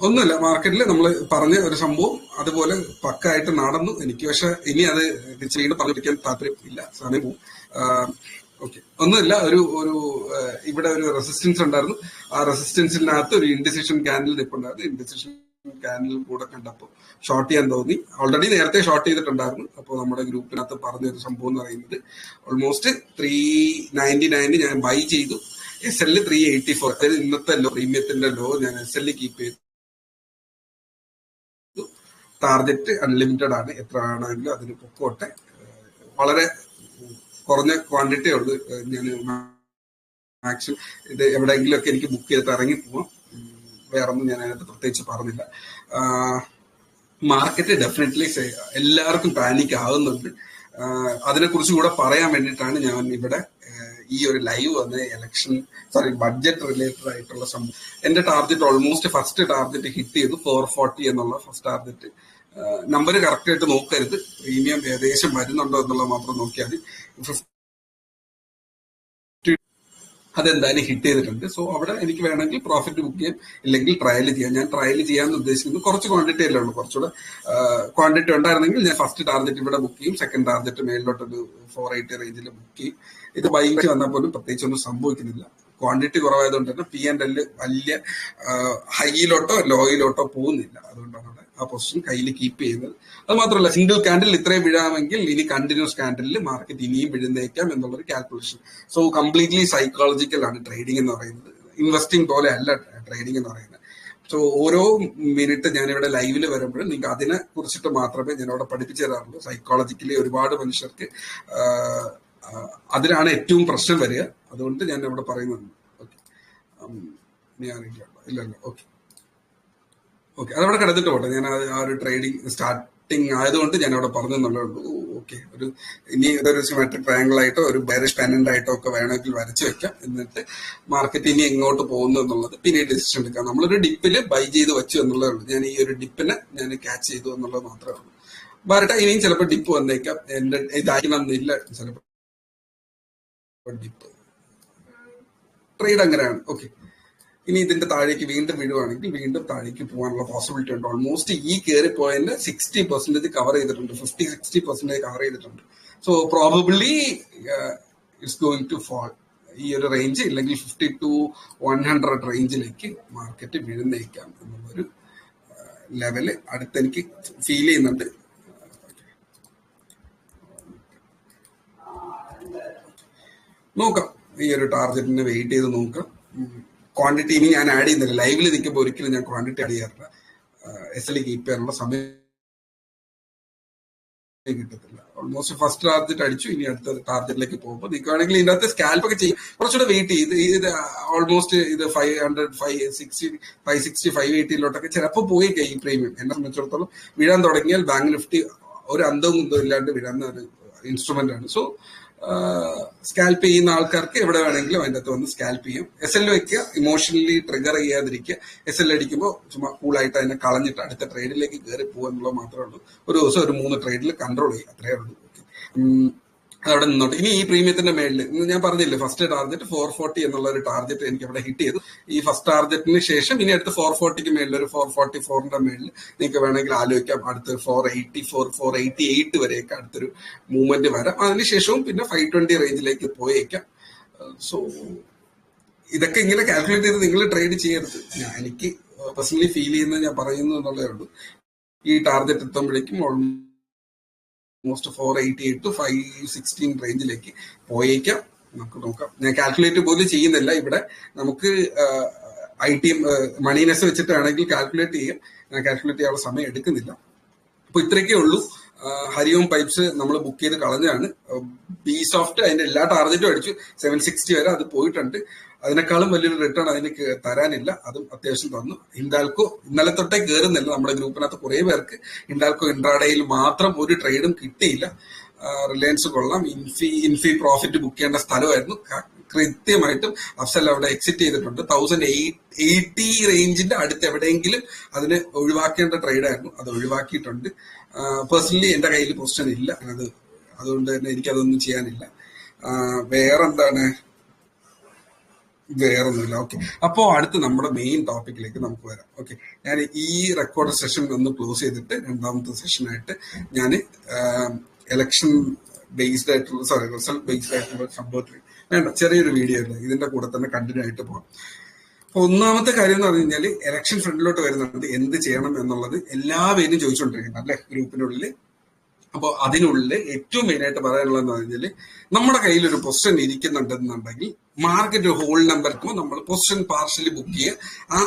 ഒന്നുമില്ല, മാർക്കറ്റിൽ നമ്മൾ പറഞ്ഞ ഒരു സംഭവം അതുപോലെ പക്കായിട്ട് നടന്നു. എനിക്ക് പക്ഷെ ഇനി അത് വീണ്ടും പറഞ്ഞിരിക്കാൻ താല്പര്യമില്ല, സമയം പോകും. ഓക്കെ, ഒന്നുമില്ല. ഒരു ഒരു ഇവിടെ ഒരു റെസിസ്റ്റൻസ് ഉണ്ടായിരുന്നു. ആ റെസിസ്റ്റൻസിനകത്ത് ഒരു ഇൻഡിസിഷൻ ക്യാൻഡിൽ നിൽപ്പുണ്ടായിരുന്നു. ഇൻഡിസിഷൻ ക്യാൻഡിൽ കൂടെ കണ്ടപ്പോൾ ഷോർട്ട് ചെയ്യാൻ തോന്നി. ഓൾറെഡി നേരത്തെ ഷോർട്ട് ചെയ്തിട്ടുണ്ടായിരുന്നു. അപ്പോൾ നമ്മുടെ ഗ്രൂപ്പിനകത്ത് പറഞ്ഞൊരു സംഭവം എന്ന് പറയുന്നത് ഓൾമോസ്റ്റ് 399 ഞാൻ ബൈ ചെയ്തു. SL 384, അതായത് ഇന്നത്തെ ലോ, പ്രീമിയത്തിന്റെ ലോ ഞാൻ SL കീപ്പ് ചെയ്തു. ടാർഗറ്റ് അൺലിമിറ്റഡ് ആണ്, എത്ര ആണെങ്കിലും അതിന് പൊക്കോട്ടെ. വളരെ കുറഞ്ഞ ക്വാണ്ടിറ്റി ഉള്ളു. ഞാൻ മാക്സിമം ഇത് എവിടെയെങ്കിലും ഒക്കെ എനിക്ക് ബുക്ക് ചെയ്തിട്ട് ഇറങ്ങി പോവാം. വേറൊന്നും ഞാൻ അതിനകത്ത് പ്രത്യേകിച്ച് പറഞ്ഞില്ല. മാർക്കറ്റ് ഡെഫിനറ്റ്ലി എല്ലാവർക്കും പാനിക് ആവുന്നുണ്ട്. അതിനെക്കുറിച്ച് കൂടെ പറയാൻ വേണ്ടിയിട്ടാണ് ഞാൻ ഇവിടെ ഈ ഒരു ലൈവ് വന്ന് ബഡ്ജറ്റ് റിലേറ്റഡ് ആയിട്ടുള്ള സംഭവം. എന്റെ target almost first target hit ചെയ്തു. 440 എന്നുള്ള ഫസ്റ്റ് ടാർഗറ്റ്. നമ്പർ കറക്റ്റ് ആയിട്ട് നോക്കരുത്, പ്രീമിയം ഏകദേശം വരുന്നുണ്ടോ എന്നുള്ളത് മാത്രം നോക്കിയാൽ മതി. അതെന്തായാലും ഹിറ്റ് ചെയ്തിട്ടുണ്ട്. സോ അവിടെ എനിക്ക് വേണമെങ്കിൽ പ്രോഫിറ്റ് ബുക്ക് ചെയ്യാം, ഇല്ലെങ്കിൽ ട്രയൽ ചെയ്യാം. ഞാൻ ട്രയൽ ചെയ്യാന്ന് ഉദ്ദേശിക്കുന്നത് കുറച്ച് ക്വാണ്ടിറ്റി അല്ലേ ഉള്ളൂ. കുറച്ചുകൂടെ ക്വാണ്ടിറ്റി ഉണ്ടായിരുന്നെങ്കിൽ ഞാൻ ഫസ്റ്റ് ടാർഗറ്റ് ഇവിടെ ബുക്ക് ചെയ്യും, സെക്കൻഡ് ടാർഗറ്റ് മേലിലോട്ടൊരു 480 റേഞ്ചിൽ ബുക്ക് ചെയ്യും. ഇത് ബൈക്ക് വന്നാൽ പോലും പ്രത്യേകിച്ചൊന്നും സംഭവിക്കുന്നില്ല. ക്വാണ്ടിറ്റി കുറവായതുകൊണ്ട് തന്നെ P&L വലിയ ഹൈയിലോട്ടോ ലോയിലോട്ടോ പോകുന്നില്ല. അതുകൊണ്ടാണ് ആ പൊസിഷൻ കയ്യിൽ കീപ്പ് ചെയ്യുന്നത്. അത് മാത്രമല്ല, സിംഗിൾ ക്യാൻഡിൽ ഇത്രയും വീഴാമെങ്കിൽ ഇനി കണ്ടിന്യൂസ് ക്യാൻഡിലിൽ മാർക്കറ്റ് ഇനിയും വീഴുന്നേക്കാം എന്നുള്ളൊരു കാൽക്കുലേഷൻ. സോ കംപ്ലീറ്റ്ലി സൈക്കോളജിക്കൽ ആണ് ട്രേഡിംഗ് എന്ന് പറയുന്നത്. ഇൻവെസ്റ്റിംഗ് പോലെ അല്ല ട്രേഡിംഗ് എന്ന് പറയുന്നത്. സോ ഓരോ മിനിറ്റ് ഞാനിവിടെ ലൈവിൽ വരുമ്പോഴും നിങ്ങൾക്ക് അതിനെ കുറിച്ചിട്ട് മാത്രമേ ഞാനിവിടെ പഠിപ്പിച്ചു തരാറുള്ളൂ. സൈക്കോളജിക്കലി ഒരുപാട് മനുഷ്യർക്ക് അതിലാണ് ഏറ്റവും പ്രശ്നം വരിക. അതുകൊണ്ട് ഞാൻ ഇവിടെ പറയുന്നുണ്ട്. ഓക്കെ, ഇല്ലല്ലോ. ഓക്കെ, അതവിടെ കിടന്നിട്ട് പോട്ടെ. ഞാൻ ആ ഒരു ട്രേഡിംഗ് സ്റ്റാർട്ടിങ് ആയതുകൊണ്ട് ഞാൻ അവിടെ പറഞ്ഞെന്നുള്ളേ ഉള്ളൂ. ഓക്കെ, ഇനി ഇതൊരു സിമെട്രിക് ട്രയാങ്കിൾ ആയിട്ടോ ഒരു ബെയറിഷ് പെനന്റ് ആയിട്ടോ ഒക്കെ വേണമെങ്കിൽ വരച്ചു വെക്കാം. എന്നിട്ട് മാർക്കറ്റ് ഇനി എങ്ങോട്ട് പോകുന്നു എന്നുള്ളത് പിന്നെ ഡിസിഷൻ എടുക്കാം. നമ്മളൊരു ഡിപ്പില് ബൈ ചെയ്ത് വെച്ചു എന്നുള്ളതേ ഉള്ളൂ. ഞാൻ ഈ ഒരു ഡിപ്പിനെ ഞാൻ ക്യാച്ച് ചെയ്തു എന്നുള്ളത് മാത്രമേ ഉള്ളൂ. വരട്ടെ, ഇനിയും ചിലപ്പോൾ ഡിപ്പ് വന്നേക്കാം. എന്റെ ഇതാക്കണമെന്നില്ല. ചിലപ്പോൾ ഡിപ്പ് ട്രേഡ് അങ്ങനെയാണ്. ഓക്കെ, ഇനി ഇതിന്റെ താഴേക്ക് വീണ്ടും വീഴുവാണെങ്കിൽ വീണ്ടും താഴേക്ക് പോകാനുള്ള പോസിബിലിറ്റി ഉണ്ട്. ഓൾമോസ്റ്റ് ഈ കയറി പോയതിന്റെ 60% കവർ ചെയ്തിട്ടുണ്ട്, 50-60% കവർ ചെയ്തിട്ടുണ്ട്. So probably it's going to fall. ഈ ഒരു റേഞ്ച് ഇല്ലെങ്കിൽ 50 to 100 റേഞ്ചിലേക്ക് മാർക്കറ്റ് വീഴുന്നേക്കാം എന്നുള്ളൊരു ലെവല് അടുത്തെനിക്ക് ഫീൽ ചെയ്യുന്നുണ്ട്. നോക്കാം, ഈ ഒരു ടാർഗറ്റിന് വെയിറ്റ് ചെയ്ത് നോക്കാം. ക്വാണ്ടിറ്റി ഇനി ഞാൻ ആഡ് ചെയ്യുന്നില്ല. ലൈവിൽ നിൽക്കുമ്പോൾ ഒരിക്കലും ഞാൻ ക്വാണ്ടിറ്റി ആഡ് ചെയ്യാറില്ല. SL കീപ്പ് ചെയ്യാനുള്ള സമയം കിട്ടത്തില്ല. ഓൾമോസ്റ്റ് ഫസ്റ്റ് ടാർഗറ്റ് അടിച്ചു. ഇനി അടുത്ത ടാർഗറ്റിലേക്ക് പോകുമ്പോൾ നിൽക്കുകയാണെങ്കിൽ ഇതിന്റെ അകത്ത് സ്കാൽപ്പ് ഒക്കെ ചെയ്യും. കുറച്ചുകൂടെ വെയിറ്റ് ചെയ്ത് ഇത് ഓൾമോസ്റ്റ് ഇത് 500, 560, 580 ചിലപ്പോൾ പോയി കഴിയും. പ്രീമിയം എന്നെ സംബന്ധിച്ചിടത്തോളം വീഴാൻ തുടങ്ങിയാൽ ബാങ്ക് നിഫ്റ്റി ഒരു അന്തവും കുന്തവും ഇല്ലാണ്ട് വീഴാവുന്ന ഒരു ഇൻസ്ട്രുമെന്റ് ആണ്. സോ സ്കാൽപ്പ് ചെയ്യുന്ന ആൾക്കാർക്ക് എവിടെ വേണമെങ്കിലും അതിൻ്റെ അകത്ത് വന്ന് സ്കാൽപ്പ് ചെയ്യും. SL വെക്കുക, ഇമോഷണലി ട്രിഗർ ചെയ്യാതിരിക്കുക. SL അടിക്കുമ്പോൾ ചുമ്മാ കൂളായിട്ട് അതിനെ കളഞ്ഞിട്ട് അടുത്ത ട്രേഡിലേക്ക് കയറി പോകുക എന്നുള്ളത് മാത്രമേ ഉള്ളൂ. ഒരു ദിവസം ഒരു 3 ട്രേഡിൽ കൺട്രോൾ ചെയ്യും, അത്രേ ഉള്ളൂ. അതവിടെ നിന്നോട്ട്. ഇനി ഈ പ്രീമിയത്തിന്റെ മേളിൽ ഞാൻ പറഞ്ഞില്ലേ, ഫസ്റ്റ് ടാർഗറ്റ് 440 എന്നുള്ള ഒരു ടാർഗറ്റ് എനിക്ക് അവിടെ ഹിറ്റ് ചെയ്തു. ഈ ഫസ്റ്റ് ടാർഗറ്റിന് ശേഷം ഇനി അടുത്ത് 440ക്ക് മേളിൽ ഒരു 444ന്റെ മേളിൽ നിങ്ങൾക്ക് വേണമെങ്കിൽ ആലോചിക്കാം. അടുത്ത് 484, 488 വരെയൊക്കെ അടുത്തൊരു മൂവ്മെന്റ് വരാം. അതിനുശേഷവും പിന്നെ 520 റേഞ്ചിലേക്ക് പോയേക്കാം. സോ ഇതൊക്കെ ഇങ്ങനെ കാൽക്കുലേറ്റ് ചെയ്ത് നിങ്ങൾ ട്രേഡ് ചെയ്യരുത്. എനിക്ക് പേഴ്സണലി ഫീൽ ചെയ്യുന്നത് ഞാൻ പറയുന്നു എന്നുള്ളതേ ഉള്ളൂ. ഈ ടാർഗറ്റ് എത്തുമ്പോഴേക്കും ഓൾമോസ്റ്റ് 488 to 516 റേഞ്ചിലേക്ക് പോയേക്കാം. നമുക്ക് നോക്കാം. ഞാൻ കാൽക്കുലേറ്റ് പോലും ചെയ്യുന്നില്ല. ഇവിടെ നമുക്ക് ITM മണീനെസ് വെച്ചിട്ടാണെങ്കിൽ കാൽക്കുലേറ്റ് ചെയ്യാം. ഞാൻ കാൽക്കുലേറ്റ് ചെയ്യാനുള്ള സമയം എടുക്കുന്നില്ല. അപ്പൊ ഇത്രയൊക്കെ ഉള്ളൂ. ഹരിയോം പൈപ്സ് നമ്മൾ ബുക്ക് ചെയ്ത് കളഞ്ഞാണ്. ബി സോഫ്റ്റ് അതിന്റെ എല്ലാ ടാർഗറ്റും അടിച്ചു. 760 വരെ അത് പോയിട്ടുണ്ട്. അതിനേക്കാളും വലിയൊരു റിട്ടേൺ അതിന് തരാനില്ല. അതും അത്യാവശ്യം തന്നു. ഹിൻഡാൽക്കോ ഇന്നലെ തൊട്ടേ കയറുന്നില്ല. നമ്മുടെ ഗ്രൂപ്പിനകത്ത് കുറെ പേർക്ക് ഹിൻഡാൽക്കോ ഇൻട്രാഡേയിൽ മാത്രം ഒരു ട്രേഡും കിട്ടിയില്ല. റിലയൻസ് കൊള്ളാം. ഇൻഫി പ്രോഫിറ്റ് ബുക്ക് ചെയ്യേണ്ട സ്ഥലമായിരുന്നു. കൃത്യമായിട്ടും അഫ്സൽ അവിടെ എക്സിറ്റ് ചെയ്തിട്ടുണ്ട്. 1080 റേഞ്ചിന്റെ അടുത്ത് എവിടെയെങ്കിലും അതിന് ഒഴിവാക്കേണ്ട ട്രേഡായിരുന്നു. അത് ഒഴിവാക്കിയിട്ടുണ്ട്. പേഴ്സണലി എന്റെ കയ്യിൽ പൊസിഷൻ ഇല്ല. അതുകൊണ്ട് തന്നെ എനിക്കതൊന്നും ചെയ്യാനില്ല. വേറെന്താണ്, വേറൊന്നുമില്ല. ഓക്കെ, അപ്പോ അടുത്ത് നമ്മുടെ മെയിൻ ടോപ്പിക്കിലേക്ക് നമുക്ക് വരാം. ഓക്കെ, ഞാൻ ഈ റെക്കോർഡ് സെഷൻ ഒന്ന് ക്ലോസ് ചെയ്തിട്ട് രണ്ടാമത്തെ സെഷനായിട്ട് ഞാൻ എലക്ഷൻ ബേസ്ഡ് ആയിട്ടുള്ള റിസൾട്ട് ബേസ്ഡ് ആയിട്ടുള്ള സംഭവത്തിൽ വേണ്ട ചെറിയൊരു വീഡിയോ അല്ല, ഇതിന്റെ കൂടെ തന്നെ കണ്ടിന്യൂ ആയിട്ട് പോകാം. അപ്പൊ ഒന്നാമത്തെ കാര്യം എന്ന് പറഞ്ഞു കഴിഞ്ഞാൽ എലക്ഷൻ ഫ്രണ്ടിലോട്ട് വരുന്നുണ്ട്, എന്ത് ചെയ്യണം എന്നുള്ളത് എല്ലാവരും ചോദിച്ചുകൊണ്ടിരിക്കുന്നത് അല്ലെ ഗ്രൂപ്പിനുള്ളിൽ. അപ്പോൾ അതിനുള്ളിൽ ഏറ്റവും മെയിൻ ആയിട്ട് പറയാനുള്ളതെന്ന് പറഞ്ഞാല് നമ്മുടെ കയ്യിൽ ഒരു പൊസിഷൻ ഇരിക്കുന്നുണ്ടെന്നുണ്ടെങ്കിൽ മാർക്കറ്റ് ഹോൾ നമ്പർക്ക് നമ്മൾ പൊസിഷൻ പാർഷ്യലി ബുക്ക് ചെയ്യുക. ആ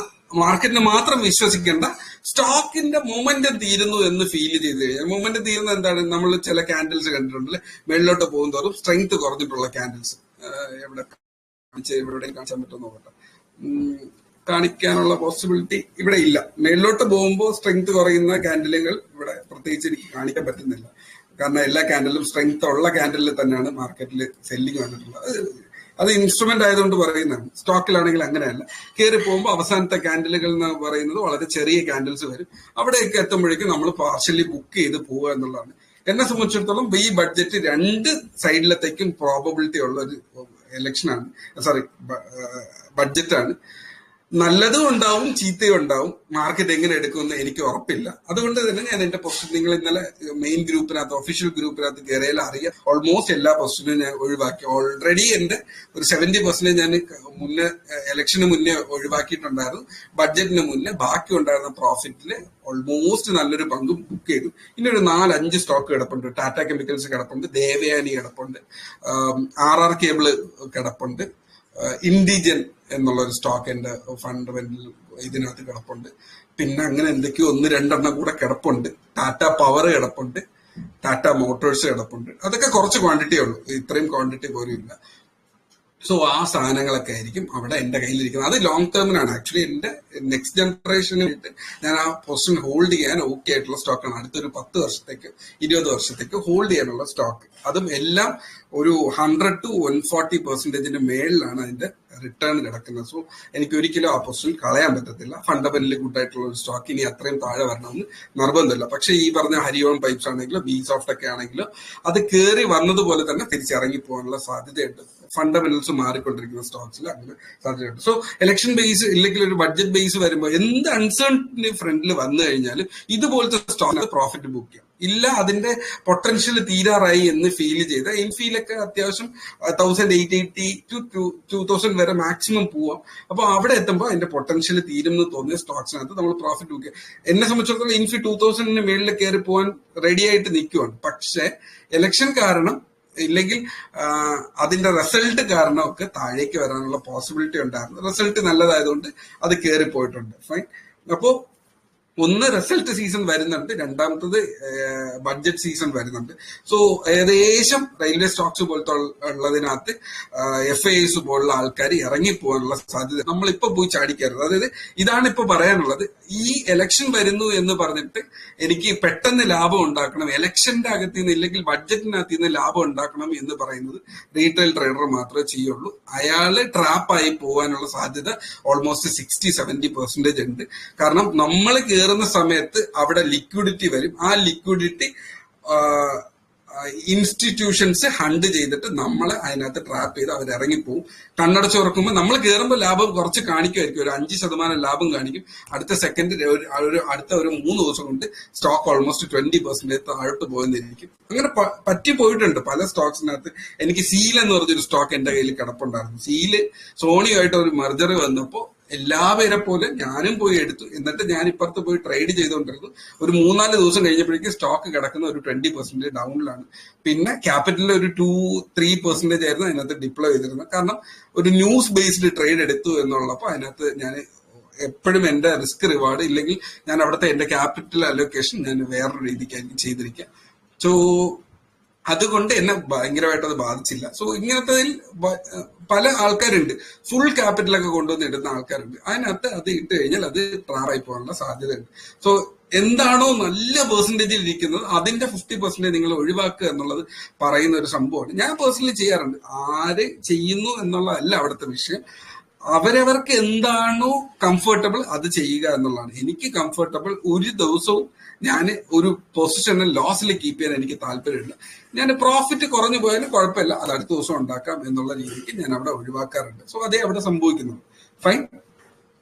മാർക്കറ്റിനെ മാത്രം വിശ്വസിക്കേണ്ട. സ്റ്റോക്കിന്റെ മൊമെന്റം തീരുന്നു എന്ന് ഫീൽ ചെയ്ത് കഴിഞ്ഞാൽ, മൊമെന്റം തീരുന്നത് എന്താണ്, നമ്മൾ ചില ക്യാൻഡിൽസ് കണ്ടിട്ടുണ്ടല്ലേ, മേളിലോട്ട് പോകും തോറും സ്ട്രെങ്ത് കുറഞ്ഞിട്ടുള്ള ക്യാൻഡിൽസ്. എവിടെ കാണിച്ചാൻ പറ്റുമെന്ന് നോക്കട്ടെ. കാണിക്കാനുള്ള പോസിബിലിറ്റി ഇവിടെ ഇല്ല. മേളിലോട്ട് പോകുമ്പോൾ സ്ട്രെങ്ത് കുറയുന്ന ക്യാൻഡിലുകൾ ഇവിടെ പ്രത്യേകിച്ച് എനിക്ക് കാണിക്കാൻ പറ്റുന്നില്ല. കാരണം എല്ലാ ക്യാൻഡിലും സ്ട്രെങ്ത് ഉള്ള ക്യാൻഡിലിൽ തന്നെയാണ് മാർക്കറ്റിൽ സെല്ലിങ് വന്നിട്ടുള്ളത്. അത് ഇൻസ്ട്രുമെന്റ് ആയതുകൊണ്ട് പറയുന്നതാണ്. സ്റ്റോക്കിലാണെങ്കിൽ അങ്ങനെയല്ല. കയറി പോകുമ്പോൾ അവസാനത്തെ ക്യാൻഡിലുകൾ എന്ന് പറയുന്നത് വളരെ ചെറിയ ക്യാൻഡിൽസ് വരും. അവിടെയൊക്കെ എത്തുമ്പോഴേക്കും നമ്മൾ പാർഷ്യലി ബുക്ക് ചെയ്ത് പോവുക എന്നുള്ളതാണ്. എന്നെ സംബന്ധിച്ചിടത്തോളം ഈ ബഡ്ജറ്റ് രണ്ട് സൈഡിലത്തേക്കും പ്രോബബിലിറ്റി ഉള്ള ഒരു ഇലക്ഷനാണ്, ബഡ്ജറ്റാണ്. നല്ലതും ഉണ്ടാവും ചീത്തയും ഉണ്ടാവും. മാർക്കറ്റ് എങ്ങനെ എടുക്കുമെന്ന് എനിക്ക് ഉറപ്പില്ല. അതുകൊണ്ട് തന്നെ ഞാൻ എന്റെ പൊസിഷൻ, നിങ്ങൾ ഇന്നലെ മെയിൻ ഗ്രൂപ്പിനകത്ത് ഒഫീഷ്യൽ ഗ്രൂപ്പിനകത്ത് കയറിയാൽ അറിയാം, ഓൾമോസ്റ്റ് എല്ലാ പൊസിഷനും ഞാൻ ഒഴിവാക്കി. ഓൾറെഡി എന്റെ ഒരു 70% ഞാൻ മുന്നേ ഇലക്ഷന് മുന്നേ ഒഴിവാക്കിയിട്ടുണ്ടായിരുന്നു. ബഡ്ജറ്റിന് മുന്നേ ബാക്കി ഉണ്ടായിരുന്ന പ്രോഫിറ്റില് ഓൾമോസ്റ്റ് നല്ലൊരു പങ്കും ബുക്ക് ചെയ്തു. ഇനി ഒരു 4-5 സ്റ്റോക്ക് കിടപ്പുണ്ട്. ടാറ്റ കെമിക്കൽസ് കിടപ്പുണ്ട്, ദേവയാനി കിടപ്പുണ്ട്, RR കേബിള് കിടപ്പുണ്ട്, ഇൻഡിജൻ എന്നുള്ള ഒരു സ്റ്റോക്ക് എന്റെ ഫണ്ടമെന്റൽ ഇതിനകത്ത് കിടപ്പുണ്ട്. പിന്നെ അങ്ങനെ എന്തൊക്കെയോ 1-2 കൂടെ കിടപ്പുണ്ട്. ടാറ്റ പവർ കിടപ്പുണ്ട്, ടാറ്റ മോട്ടോഴ്സ് കിടപ്പുണ്ട്. അതൊക്കെ കുറച്ച് ക്വാണ്ടിറ്റിയേ ഉള്ളൂ, ഇത്രയും ക്വാണ്ടിറ്റി പോലും ഇല്ല. സോ ആ സാധനങ്ങളൊക്കെ ആയിരിക്കും അവിടെ എന്റെ കയ്യിലിരിക്കുന്നത്. അത് ലോങ് ടേമിനാണ്. ആക്ച്വലി എന്റെ നെക്സ്റ്റ് ജനറേഷന് വേണ്ടി ഞാൻ ആ പൊസിഷൻ ഹോൾഡ് ചെയ്യാൻ ഓക്കെ ആയിട്ടുള്ള സ്റ്റോക്കാണ്. അടുത്തൊരു 10 വർഷത്തേക്ക് 20 വർഷത്തേക്ക് ഹോൾഡ് ചെയ്യാനുള്ള സ്റ്റോക്ക്. അതും എല്ലാം ഒരു 100 to 140% മേളിലാണ് അതിന്റെ റിട്ടേൺ കിടക്കുന്നത്. സോ എനിക്ക് ഒരിക്കലും ആ പൊസിഷൻ കളയാൻ പറ്റത്തില്ല. ഫണ്ടമെന്റലി ഗുഡായിട്ടുള്ള ഒരു സ്റ്റോക്ക് ഇനി അത്രയും താഴെ വരണമെന്ന് നിർബന്ധമില്ല. പക്ഷെ ഈ പറഞ്ഞ ഹരിയോൺ പൈപ്സ് ആണെങ്കിലും ബി സോഫ്റ്റ് ഒക്കെ ആണെങ്കിലും അത് കയറി വന്നതുപോലെ തന്നെ തിരിച്ചിറങ്ങി പോകാനുള്ള സാധ്യതയുണ്ട്. ഫണ്ടമെന്റൽസ് മാറിക്കൊണ്ടിരിക്കുന്ന സ്റ്റോക്സിൽ അങ്ങനെ സാധ്യതയുണ്ട്. സോ ഇലക്ഷൻ ബേസ് ഇല്ലെങ്കിൽ ഒരു ബഡ്ജറ്റ് ബേസ് വരുമ്പോൾ എന്ത് അൺസേർട്ടനി ഫ്രണ്ടിൽ വന്നു കഴിഞ്ഞാലും ഇതുപോലത്തെ സ്റ്റോക്കിന് പ്രോഫിറ്റ് ബുക്ക് ചെയ്യാം. ഇല്ല അതിന്റെ പൊട്ടൻഷ്യൽ തീരാറായി എന്ന് ഫീൽ ചെയ്ത ഇൻഫീലൊക്കെ അത്യാവശ്യം 1880 to 2000 വരെ മാക്സിമം പോവാം. അപ്പൊ അവിടെ എത്തുമ്പോൾ അതിന്റെ പൊട്ടൻഷ്യൽ തീരും എന്ന് തോന്നിയ സ്റ്റോക്സിനകത്ത് നമ്മൾ പ്രോഫിറ്റ് ബുക്ക് ചെയ്യാം. എന്നെ സംബന്ധിച്ചിടത്തോളം ഇൻഫി 2000 മേളിൽ കയറി പോകാൻ റെഡി ആയിട്ട് നിൽക്കുവാണ്. പക്ഷെ ഇലക്ഷൻ കാരണം ഇല്ലെങ്കിൽ അതിന്റെ റിസൾട്ട് കാരണമൊക്കെ താഴേക്ക് വരാനുള്ള പോസിബിലിറ്റി ഉണ്ടായിരുന്നു. റിസൾട്ട് നല്ലതായതുകൊണ്ട് അത് കയറി പോയിട്ടുണ്ട്. ഫൈൻ. അപ്പോ ഒന്ന് റിസൾട്ട് സീസൺ വരുന്നുണ്ട്, രണ്ടാമത്തത് ബഡ്ജറ്റ് സീസൺ വരുന്നുണ്ട്. സോ ഏകദേശം റെയിൽവേ സ്റ്റോക്സ് പോലത്തെ ഉള്ളതിനകത്ത് FIIs പോലുള്ള ആൾക്കാർ ഇറങ്ങിപ്പോകാനുള്ള സാധ്യത നമ്മളിപ്പോ പോയി ചാടിക്കരുത്. അതായത് ഇതാണ് ഇപ്പൊ പറയാനുള്ളത്. ഈ ഇലക്ഷൻ വരുന്നു എന്ന് പറഞ്ഞിട്ട് എനിക്ക് പെട്ടെന്ന് ലാഭം ഉണ്ടാക്കണം, ഇലക്ഷന്റെ അകത്ത് നിന്ന് ഇല്ലെങ്കിൽ ബഡ്ജറ്റിനകത്ത് നിന്ന് ലാഭം ഉണ്ടാക്കണം എന്ന് പറയുന്നത് റീറ്റെയിൽ ട്രേഡർ മാത്രമേ ചെയ്യുള്ളൂ. അയാള് ട്രാപ്പായി പോകാനുള്ള സാധ്യത ഓൾമോസ്റ്റ് 60-70% ഉണ്ട്. കാരണം നമ്മൾ കയറുന്ന സമയത്ത് അവിടെ ലിക്വിഡിറ്റി വരും. ആ ലിക്വിഡിറ്റി ഇൻസ്റ്റിറ്റ്യൂഷൻസ് ഹണ്ട് ചെയ്തിട്ട് നമ്മളെ അതിനകത്ത് ട്രാപ്പ് ചെയ്ത് അവർ ഇറങ്ങിപ്പോവും. കണ്ണടച്ച് തുറക്കുമ്പോൾ നമ്മൾ കയറുമ്പോൾ ലാഭം കുറച്ച് കാണിക്കുമായിരിക്കും, ഒരു 5% ലാഭം കാണിക്കും. അടുത്ത സെക്കൻഡ് അടുത്ത ഒരു 3 ദിവസം കൊണ്ട് സ്റ്റോക്ക് ഓൾമോസ്റ്റ് 20% താഴോട്ട് പോയെന്നിരിക്കും. അങ്ങനെ പറ്റി പോയിട്ടുണ്ട് പല സ്റ്റോക്സിനകത്ത്. എനിക്ക് സീൽ എന്ന് പറഞ്ഞൊരു സ്റ്റോക്ക് എന്റെ കയ്യിൽ കിടപ്പുണ്ടായിരുന്നു. സീല് സോണിയുമായിട്ട് ഒരു മെർജർ വന്നപ്പോൾ എല്ലാവരെ പോലെ ഞാനും പോയി എടുത്തു. എന്നിട്ട് ഞാൻ ഇപ്പുറത്ത് പോയി ട്രേഡ് ചെയ്തുകൊണ്ടിരുന്നു. ഒരു 3-4 ദിവസം കഴിഞ്ഞപ്പോഴേക്കും സ്റ്റോക്ക് കിടക്കുന്ന ഒരു 20% ഡൗണിലാണ്. പിന്നെ ക്യാപിറ്റലിൽ ഒരു 2-3% ആയിരുന്നു അതിനകത്ത് ഡിപ്ലോയ് ചെയ്തിരുന്നത്. കാരണം ഒരു ന്യൂസ് ബേസ്ഡ് ട്രേഡ് എടുത്തു എന്നുള്ളപ്പോൾ അതിനകത്ത് ഞാൻ എപ്പോഴും എന്റെ റിസ്ക് റിവാർഡ് ഇല്ലെങ്കിൽ ഞാൻ അവിടുത്തെ എന്റെ ക്യാപിറ്റൽ അലോക്കേഷൻ ഞാൻ വേറൊരു രീതിക്കായിരിക്കും ചെയ്തിരിക്കുക. സോ അതുകൊണ്ട് എന്നെ ഭയങ്കരമായിട്ട് അത് ബാധിച്ചില്ല. സോ ഇങ്ങനത്തതിൽ പല ആൾക്കാരുണ്ട്, ഫുൾ ക്യാപിറ്റലൊക്കെ കൊണ്ടുവന്ന് ഇടുന്ന ആൾക്കാരുണ്ട്. അതിനകത്ത് അത് ഇട്ട് കഴിഞ്ഞാൽ അത് ട്രാറായി പോകാനുള്ള സാധ്യതയുണ്ട്. സോ എന്താണോ നല്ല പെർസെന്റേജിൽ ഇരിക്കുന്നത് അതിന്റെ 50% നിങ്ങൾ ഒഴിവാക്കുക എന്നുള്ളത് പറയുന്ന ഒരു സംഭവമാണ്. ഞാൻ പേഴ്സണലി ചെയ്യാറുണ്ട്. ആര് ചെയ്യുന്നു എന്നുള്ളതല്ല അവിടുത്തെ വിഷയം. അവരവർക്ക് എന്താണോ കംഫർട്ടബിൾ അത് ചെയ്യുക എന്നുള്ളതാണ്. എനിക്ക് കംഫർട്ടബിൾ ഒരു ദിവസവും ഞാൻ ഒരു പൊസിഷനെ ലോസിൽ കീപ്പ് ചെയ്യാൻ എനിക്ക് താല്പര്യമില്ല. ഞാൻ പ്രോഫിറ്റ് കുറഞ്ഞു പോയാലും കുഴപ്പമില്ല, അത് അടുത്ത ദിവസം ഉണ്ടാക്കാം എന്നുള്ള രീതിക്ക് ഞാൻ അവിടെ ഒഴിവാക്കാറുണ്ട്. സോ അതേ അവിടെ സംഭവിക്കുന്നത്. ഫൈൻ.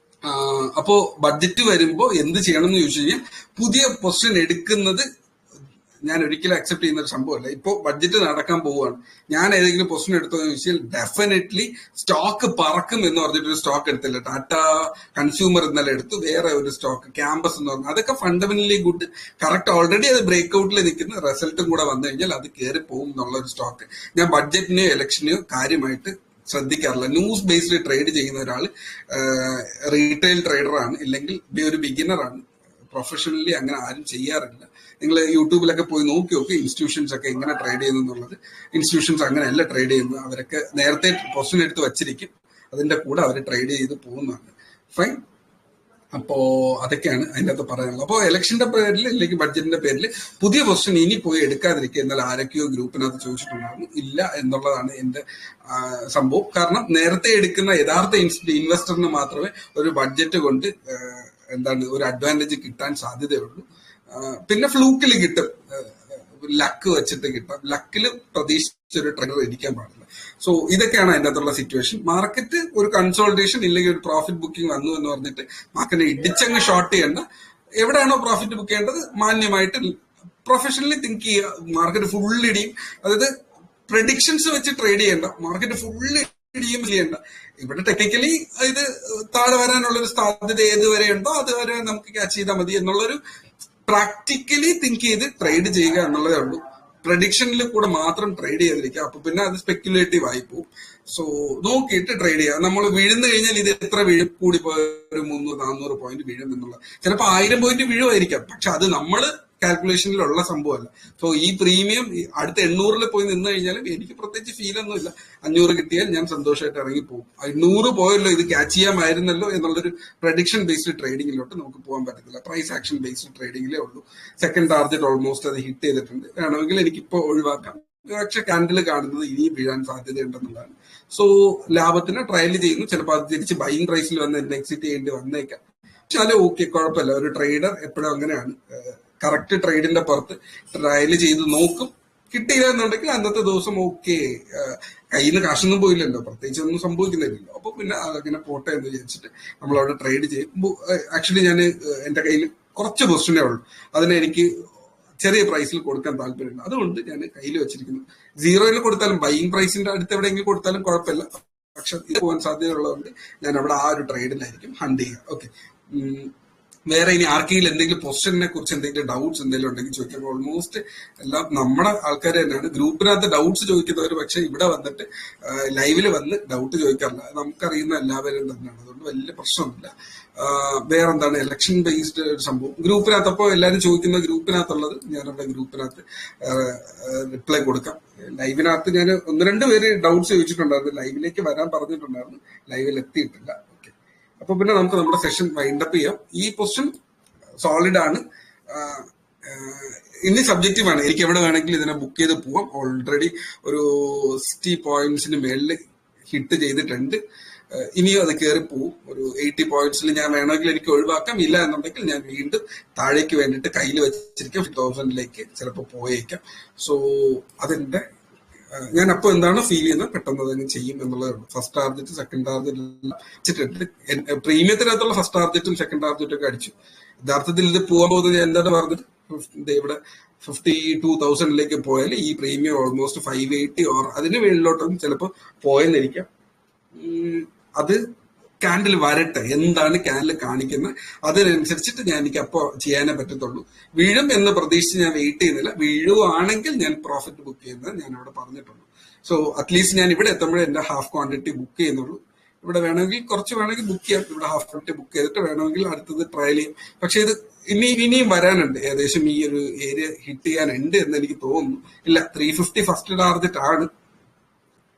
അപ്പോ ബഡ്ജറ്റ് വരുമ്പോ എന്ത് ചെയ്യണം എന്ന് ചോദിച്ചു കഴിഞ്ഞാൽ, പുതിയ പൊസിഷൻ എടുക്കുന്നത് ഞാൻ ഒരിക്കലും അക്സെപ്റ്റ് ചെയ്യുന്ന ഒരു സംഭവമല്ല. ഇപ്പോൾ ബഡ്ജറ്റ് നടക്കാൻ പോവുകയാണ്, ഞാൻ ഏതെങ്കിലും പൊസിഷൻ എടുത്തതെന്ന് ചോദിച്ചാൽ ഡെഫിനറ്റ്ലി സ്റ്റോക്ക് പറക്കും എന്ന് പറഞ്ഞിട്ടൊരു സ്റ്റോക്ക് എടുത്തില്ല. ടാറ്റ കൺസ്യൂമർ ഇന്നലെ എടുത്തു, വേറെ ഒരു സ്റ്റോക്ക് ക്യാമ്പസ് എന്ന് പറഞ്ഞു. അതൊക്കെ ഫണ്ടമെന്റലി ഗുഡ്, കറക്റ്റ്, ഓൾറെഡി അത് ബ്രേക്ക് ഔട്ടിൽ നിൽക്കുന്ന, റിസൾട്ടും കൂടെ വന്നു കഴിഞ്ഞാൽ അത് കയറി പോകും എന്നുള്ള ഒരു സ്റ്റോക്ക്. ഞാൻ ബഡ്ജറ്റിനെയോ ഇലക്ഷനെയോ കാര്യമായിട്ട് ശ്രദ്ധിക്കാറില്ല. ന്യൂസ് ബേസ്ഡ് ട്രേഡ് ചെയ്യുന്ന ഒരാൾ റീറ്റെയിൽ ട്രേഡറാണ്, ഇല്ലെങ്കിൽ ഒരു ബിഗിനറാണ്. പ്രൊഫഷണലി അങ്ങനെ ആരും ചെയ്യാറില്ല. നിങ്ങൾ യൂട്യൂബിലൊക്കെ പോയി നോക്കി നോക്കി ഇൻസ്റ്റിറ്റ്യൂഷൻസ് ഒക്കെ എങ്ങനെ ട്രേഡ് ചെയ്യുന്നു എന്നുള്ളത്. ഇൻസ്റ്റിറ്റ്യൂഷൻസ് അങ്ങനെയല്ല ട്രേഡ് ചെയ്യുന്നത്, അവരൊക്കെ നേരത്തെ പൊസിഷൻ എടുത്ത് വച്ചിരിക്കും, അതിന്റെ കൂടെ അവർ ട്രേഡ് ചെയ്ത് പോകുന്നതാണ്. ഫൈൻ. അപ്പോ അതൊക്കെയാണ് അതിൻ്റെ അകത്ത് പറയാനുള്ളത്. അപ്പോൾ ഇലക്ഷന്റെ പേരിൽ അല്ലെങ്കിൽ ബഡ്ജറ്റിന്റെ പേരിൽ പുതിയ പൊസിഷൻ ഇനി പോയി എടുക്കാതിരിക്കുക. എന്നാൽ ആരൊക്കെയോ ഗ്രൂപ്പിനകത്ത് ചോദിച്ചിട്ടുണ്ടായിരുന്നു, ഇല്ല എന്നുള്ളതാണ് എന്റെ സംഭവം. കാരണം നേരത്തെ എടുക്കുന്ന യഥാർത്ഥ ഇൻവെസ്റ്ററിന് മാത്രമേ ഒരു ബഡ്ജറ്റ് കൊണ്ട് ഒരു അഡ്വാൻറ്റേജ് കിട്ടാൻ സാധ്യതയുള്ളൂ. പിന്നെ ഫ്ലൂക്കിൽ കിട്ടും, ലക്ക് വെച്ചിട്ട് കിട്ടാം. ലക്കില് പ്രതീക്ഷിച്ചൊരു ട്രേഡർ ഇരിക്കാൻ പാടില്ല. സോ ഇതൊക്കെയാണ് അതിൻ്റെ അകത്തുള്ള സിറ്റുവേഷൻ. മാർക്കറ്റ് ഒരു കൺസോൾട്ടേഷൻ ഇല്ലെങ്കിൽ ഒരു പ്രോഫിറ്റ് ബുക്കിംഗ് വന്നു എന്ന് പറഞ്ഞിട്ട് മാർക്കറ്റിനെ ഇടിച്ചങ്ങ് ഷോർട്ട് ചെയ്യേണ്ട. എവിടെയാണോ പ്രോഫിറ്റ് ബുക്ക് ചെയ്യേണ്ടത് മാന്യമായിട്ട് പ്രൊഫഷണലി തിങ്ക് ചെയ്യുക. മാർക്കറ്റ് ഫുൾ ഇടിയും, അതായത് പ്രഡിക്ഷൻസ് വെച്ച് ട്രേഡ് ചെയ്യേണ്ട. മാർക്കറ്റ് ഫുൾ ഇടിയും ചെയ്യേണ്ട. ഇവിടെ ടെക്നിക്കലി ഇത് താഴെ വരാനുള്ള ഒരു സാധ്യത ഏതുവരെ ഉണ്ടോ അതുവരെ നമുക്ക് ക്യാച്ച് ചെയ്താൽ മതി എന്നുള്ളൊരു പ്രാക്ടിക്കലി തിങ്ക് ചെയ്ത് ട്രേഡ് ചെയ്യുക എന്നുള്ളതേ ഉള്ളൂ. പ്രഡിക്ഷനിൽ കൂടെ മാത്രം ട്രേഡ് ചെയ്യാതിരിക്കുക. അപ്പൊ പിന്നെ അത് സ്പെക്യുലേറ്റീവ് ആയി പോകും. സോ നോക്കിയിട്ട് ട്രേഡ് ചെയ്യുക. നമ്മൾ വീഴുന്നു കഴിഞ്ഞാൽ ഇത് എത്ര വീഴും, കൂടി പോയ ഒരു 300-400 പോയിന്റ് വീഴും എന്നുള്ള, ചിലപ്പോൾ 1000 പോയിന്റ് വീഴുമായിരിക്കാം. പക്ഷെ അത് നമ്മൾ കാൽക്കുലേഷനിലുള്ള സംഭവമല്ല. സോ ഈ പ്രീമിയം അടുത്ത 800 പോയി നിന്ന് കഴിഞ്ഞാലും എനിക്ക് പ്രത്യേകിച്ച് ഫീൽ ഒന്നുമില്ല. 500 കിട്ടിയാൽ ഞാൻ സന്തോഷമായിട്ട് ഇറങ്ങി പോകും. 800 പോയല്ലോ, ഇത് ക്യാച്ച് ചെയ്യാമായിരുന്നല്ലോ എന്നുള്ളൊരു പ്രഡിക്ഷൻ ബേസ്ഡ് ട്രേഡിങ്ങിലോട്ട് നമുക്ക് പോകാൻ പറ്റത്തില്ല. പ്രൈസ് ആക്ഷൻ ബേസ്ഡ് ട്രേഡിങ്ങിലേ ഉള്ളൂ. സെക്കൻഡ് ടാർഗറ്റ് ഓൾമോസ്റ്റ് അത് ഹിറ്റ് ചെയ്തിട്ടുണ്ട്. വേണമെങ്കിൽ എനിക്കിപ്പോ ഒഴിവാക്കാം. പക്ഷെ കാൻഡിൽ കാണുന്നത് ഇനിയും വീഴാൻ സാധ്യതയുണ്ടെന്നുള്ളതാണ്. സോ ലാഭത്തിന് ട്രയൽ ചെയ്യുന്നു. ചിലപ്പോൾ അത് തിരിച്ച് ബൈങ് പ്രൈസിൽ വന്ന് എന്നെ എക്സിറ്റ് ചെയ്യേണ്ടി വന്നേക്കാം. പക്ഷെ അത് ഓക്കെ, കുഴപ്പമില്ല. ഒരു ട്രേഡർ എപ്പോഴും അങ്ങനെയാണ്, കറക്റ്റ് ട്രേഡിന്റെ പുറത്ത് ട്രയൽ ചെയ്ത് നോക്കും. കിട്ടിയില്ല എന്നുണ്ടെങ്കിൽ അന്നത്തെ ദിവസം ഓക്കെ, കയ്യിൽ നിന്ന് കാശൊന്നും പോയില്ലല്ലോ, പ്രത്യേകിച്ച് ഒന്നും സംഭവിക്കുന്നില്ലല്ലോ. അപ്പൊ പിന്നെ അതങ്ങനെ പോട്ടെ എന്ന് വിചാരിച്ചിട്ട് നമ്മൾ അവിടെ ട്രേഡ് ചെയ്യും. ആക്ച്വലി ഞാൻ എന്റെ കയ്യിൽ കുറച്ച് പൊസിഷനേ ഉള്ളൂ, അതിനെ എനിക്ക് ചെറിയ പ്രൈസിൽ കൊടുക്കാൻ താല്പര്യമുണ്ട്. അതുകൊണ്ട് ഞാൻ കയ്യിൽ വെച്ചിരിക്കുന്നു. 0 കൊടുത്താലും ബൈയിങ് പ്രൈസിന്റെ അടുത്ത് എവിടെയെങ്കിലും കൊടുത്താലും കുഴപ്പമില്ല. പക്ഷെ ഇത് പോകാൻ സാധ്യതയുള്ളതുകൊണ്ട് ഞാൻ അവിടെ ആ ഒരു ട്രേഡിലായിരിക്കും ഹണ്ട് ചെയ്യുക. ഓക്കെ. വേറെ ഇനി ആർക്കെങ്കിലും എന്തെങ്കിലും പൊസിഷനെ കുറിച്ച് എന്തെങ്കിലും ഡൗട്ട്സ് എന്തെങ്കിലും ഉണ്ടെങ്കിൽ ചോദിക്കാം. ഓൾമോസ്റ്റ് എല്ലാം നമ്മുടെ ആൾക്കാർ തന്നെയാണ്. ഗ്രൂപ്പിനകത്ത് ഡൗട്ട്സ് ചോദിക്കുന്നവർ പക്ഷെ ഇവിടെ വന്നിട്ട് ലൈവില് വന്ന് ഡൗട്ട് ചോദിക്കാറില്ല. നമുക്കറിയുന്ന എല്ലാവരും തന്നെയാണ്, അതുകൊണ്ട് വലിയ പ്രശ്നമൊന്നുമില്ല. വേറെന്താണ് ഇലക്ഷൻ ബേസ്ഡ് സംഭവം ഗ്രൂപ്പിനകത്ത്. അപ്പോൾ എല്ലാവരും ചോദിക്കുന്ന ഗ്രൂപ്പിനകത്തുള്ളത് ഞാനവിടെ ഗ്രൂപ്പിനകത്ത് റിപ്ലൈ കൊടുക്കാം. ലൈവിനകത്ത് ഞാൻ 1-2 പേര് ഡൗട്ട്സ് ചോദിച്ചിട്ടുണ്ടായിരുന്നു, ലൈവിലേക്ക് വരാൻ പറഞ്ഞിട്ടുണ്ടായിരുന്നു, ലൈവിൽ എത്തിയിട്ടില്ല. ഓക്കെ. അപ്പൊ പിന്നെ നമുക്ക് നമ്മുടെ സെഷൻ വൈൻഡപ്പ് ചെയ്യാം. ഈ പൊസിഷൻ സോളിഡ് ആണ്, ഇനി സബ്ജക്റ്റീവ് ആണ്. എനിക്ക് എവിടെ വേണമെങ്കിലും ഇതിനെ ബുക്ക് ചെയ്ത് പോവാം. ഓൾറെഡി ഒരു 60 പോയിന്റ്സിന് മേളിൽ ഹിറ്റ് ചെയ്തിട്ടുണ്ട്. ഇനിയും അത് കയറി പോവും. ഒരു 80 പോയിന്റ്സിൽ ഞാൻ വേണമെങ്കിൽ എനിക്ക് ഒഴിവാക്കാം. ഇല്ല എന്നുണ്ടെങ്കിൽ ഞാൻ വീണ്ടും താഴേക്ക് വേണ്ടിയിട്ട് കയ്യിൽ വെച്ചിരിക്കും. 50,000 ചിലപ്പോൾ പോയേക്കാം. സോ അതിന്റെ ഞാൻ അപ്പോൾ എന്താണ് ഫീൽ ചെയ്യുന്നത് പെട്ടെന്ന് തന്നെ ചെയ്യും എന്നുള്ളതേ ഉള്ളൂ. ഫസ്റ്റ് ടാർഗറ്റ് സെക്കൻഡ് ടാർഗറ്റ് വെച്ചിട്ടുണ്ട്. പ്രീമിയത്തിനകത്തുള്ള ഫസ്റ്റ് ടാർഗറ്റും സെക്കൻഡ് ടാർഗറ്റും ഒക്കെ അടിച്ചു. യഥാർത്ഥത്തിൽ ഇത് പോകാൻ പോകുന്നത് ഞാൻ എന്താണ് പറഞ്ഞത്, ഇവിടെ 52,000 പോയാൽ ഈ പ്രീമിയം ഓൾമോസ്റ്റ് 580 ഓർ അതിന് മേളിലോട്ടും ചിലപ്പോൾ പോയെന്നിരിക്കാം. അത് കാൻഡിൽ വരട്ടെ, എന്താണ് കാൻഡിൽ കാണിക്കുന്നത് അതിനനുസരിച്ചിട്ട് ഞാൻ എനിക്ക് അപ്പോൾ ചെയ്യാനേ പറ്റത്തുള്ളൂ. വീഴും എന്ന് പ്രതീക്ഷിച്ച് ഞാൻ വെയിറ്റ് ചെയ്യുന്നില്ല. വീഴുവാണെങ്കിൽ ഞാൻ പ്രോഫിറ്റ് ബുക്ക് ചെയ്യുന്നത് ഞാൻ അവിടെ പറഞ്ഞിട്ടുള്ളൂ. സോ അറ്റ്ലീസ്റ്റ് ഞാൻ ഇവിടെ എത്തുമ്പോഴേ എന്റെ ഹാഫ് ക്വാണ്ടിറ്റി ബുക്ക് ചെയ്യുന്നുള്ളൂ. ഇവിടെ വേണമെങ്കിൽ കുറച്ച് വേണമെങ്കിൽ ബുക്ക് ചെയ്യാം. ഇവിടെ ഹാഫ് ക്വാണ്ടിറ്റി ബുക്ക് ചെയ്തിട്ട് വേണമെങ്കിൽ അടുത്തത് ട്രയൽ ചെയ്യും. പക്ഷെ ഇത് ഇനിയും വരാനുണ്ട്. ഏകദേശം ഈ ഒരു ഏരിയ ഹിറ്റ് ചെയ്യാനുണ്ട് എന്ന് എനിക്ക് തോന്നുന്നു. ഇല്ല, 350 ഫസ്റ്റ് ടാർഗറ്റ് ആണ്.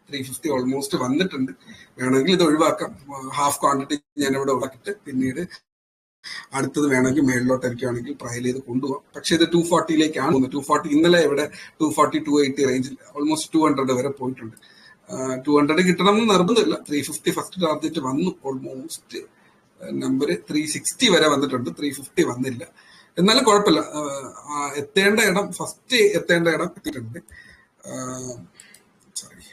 350 ഓൾമോസ്റ്റ് വന്നിട്ടുണ്ട്. വേണമെങ്കിൽ ഇത് ഒഴിവാക്കാം. ഹാഫ് ക്വാണ്ടിറ്റി ഞാൻ ഇവിടെ ഒഴിവാക്കിയിട്ട് പിന്നീട് അടുത്തത് വേണമെങ്കിൽ മേളിലോട്ട് എനിക്കാണെങ്കിൽ ട്രയൽ ചെയ്ത് കൊണ്ടുപോകാം. പക്ഷെ ഇത് 240 240 ഇന്നലെ ഇവിടെ 240 280 റേഞ്ചിൽ ഓൾമോസ്റ്റ് 200 വരെ പോയിട്ടുണ്ട്. 200 കിട്ടണം എന്ന് നിർബന്ധമില്ല. 350 ഫസ്റ്റ് ടാർഗറ്റ് വന്നു. ഓൾമോസ്റ്റ് നമ്പർ 360 വരെ വന്നിട്ടുണ്ട്. 350 വന്നില്ല. എന്നാലും കുഴപ്പമില്ല. എത്തേണ്ട ഇടം ഫസ്റ്റ് എത്തേണ്ട ഇടം എത്തിയിട്ടുണ്ട്. സോറി,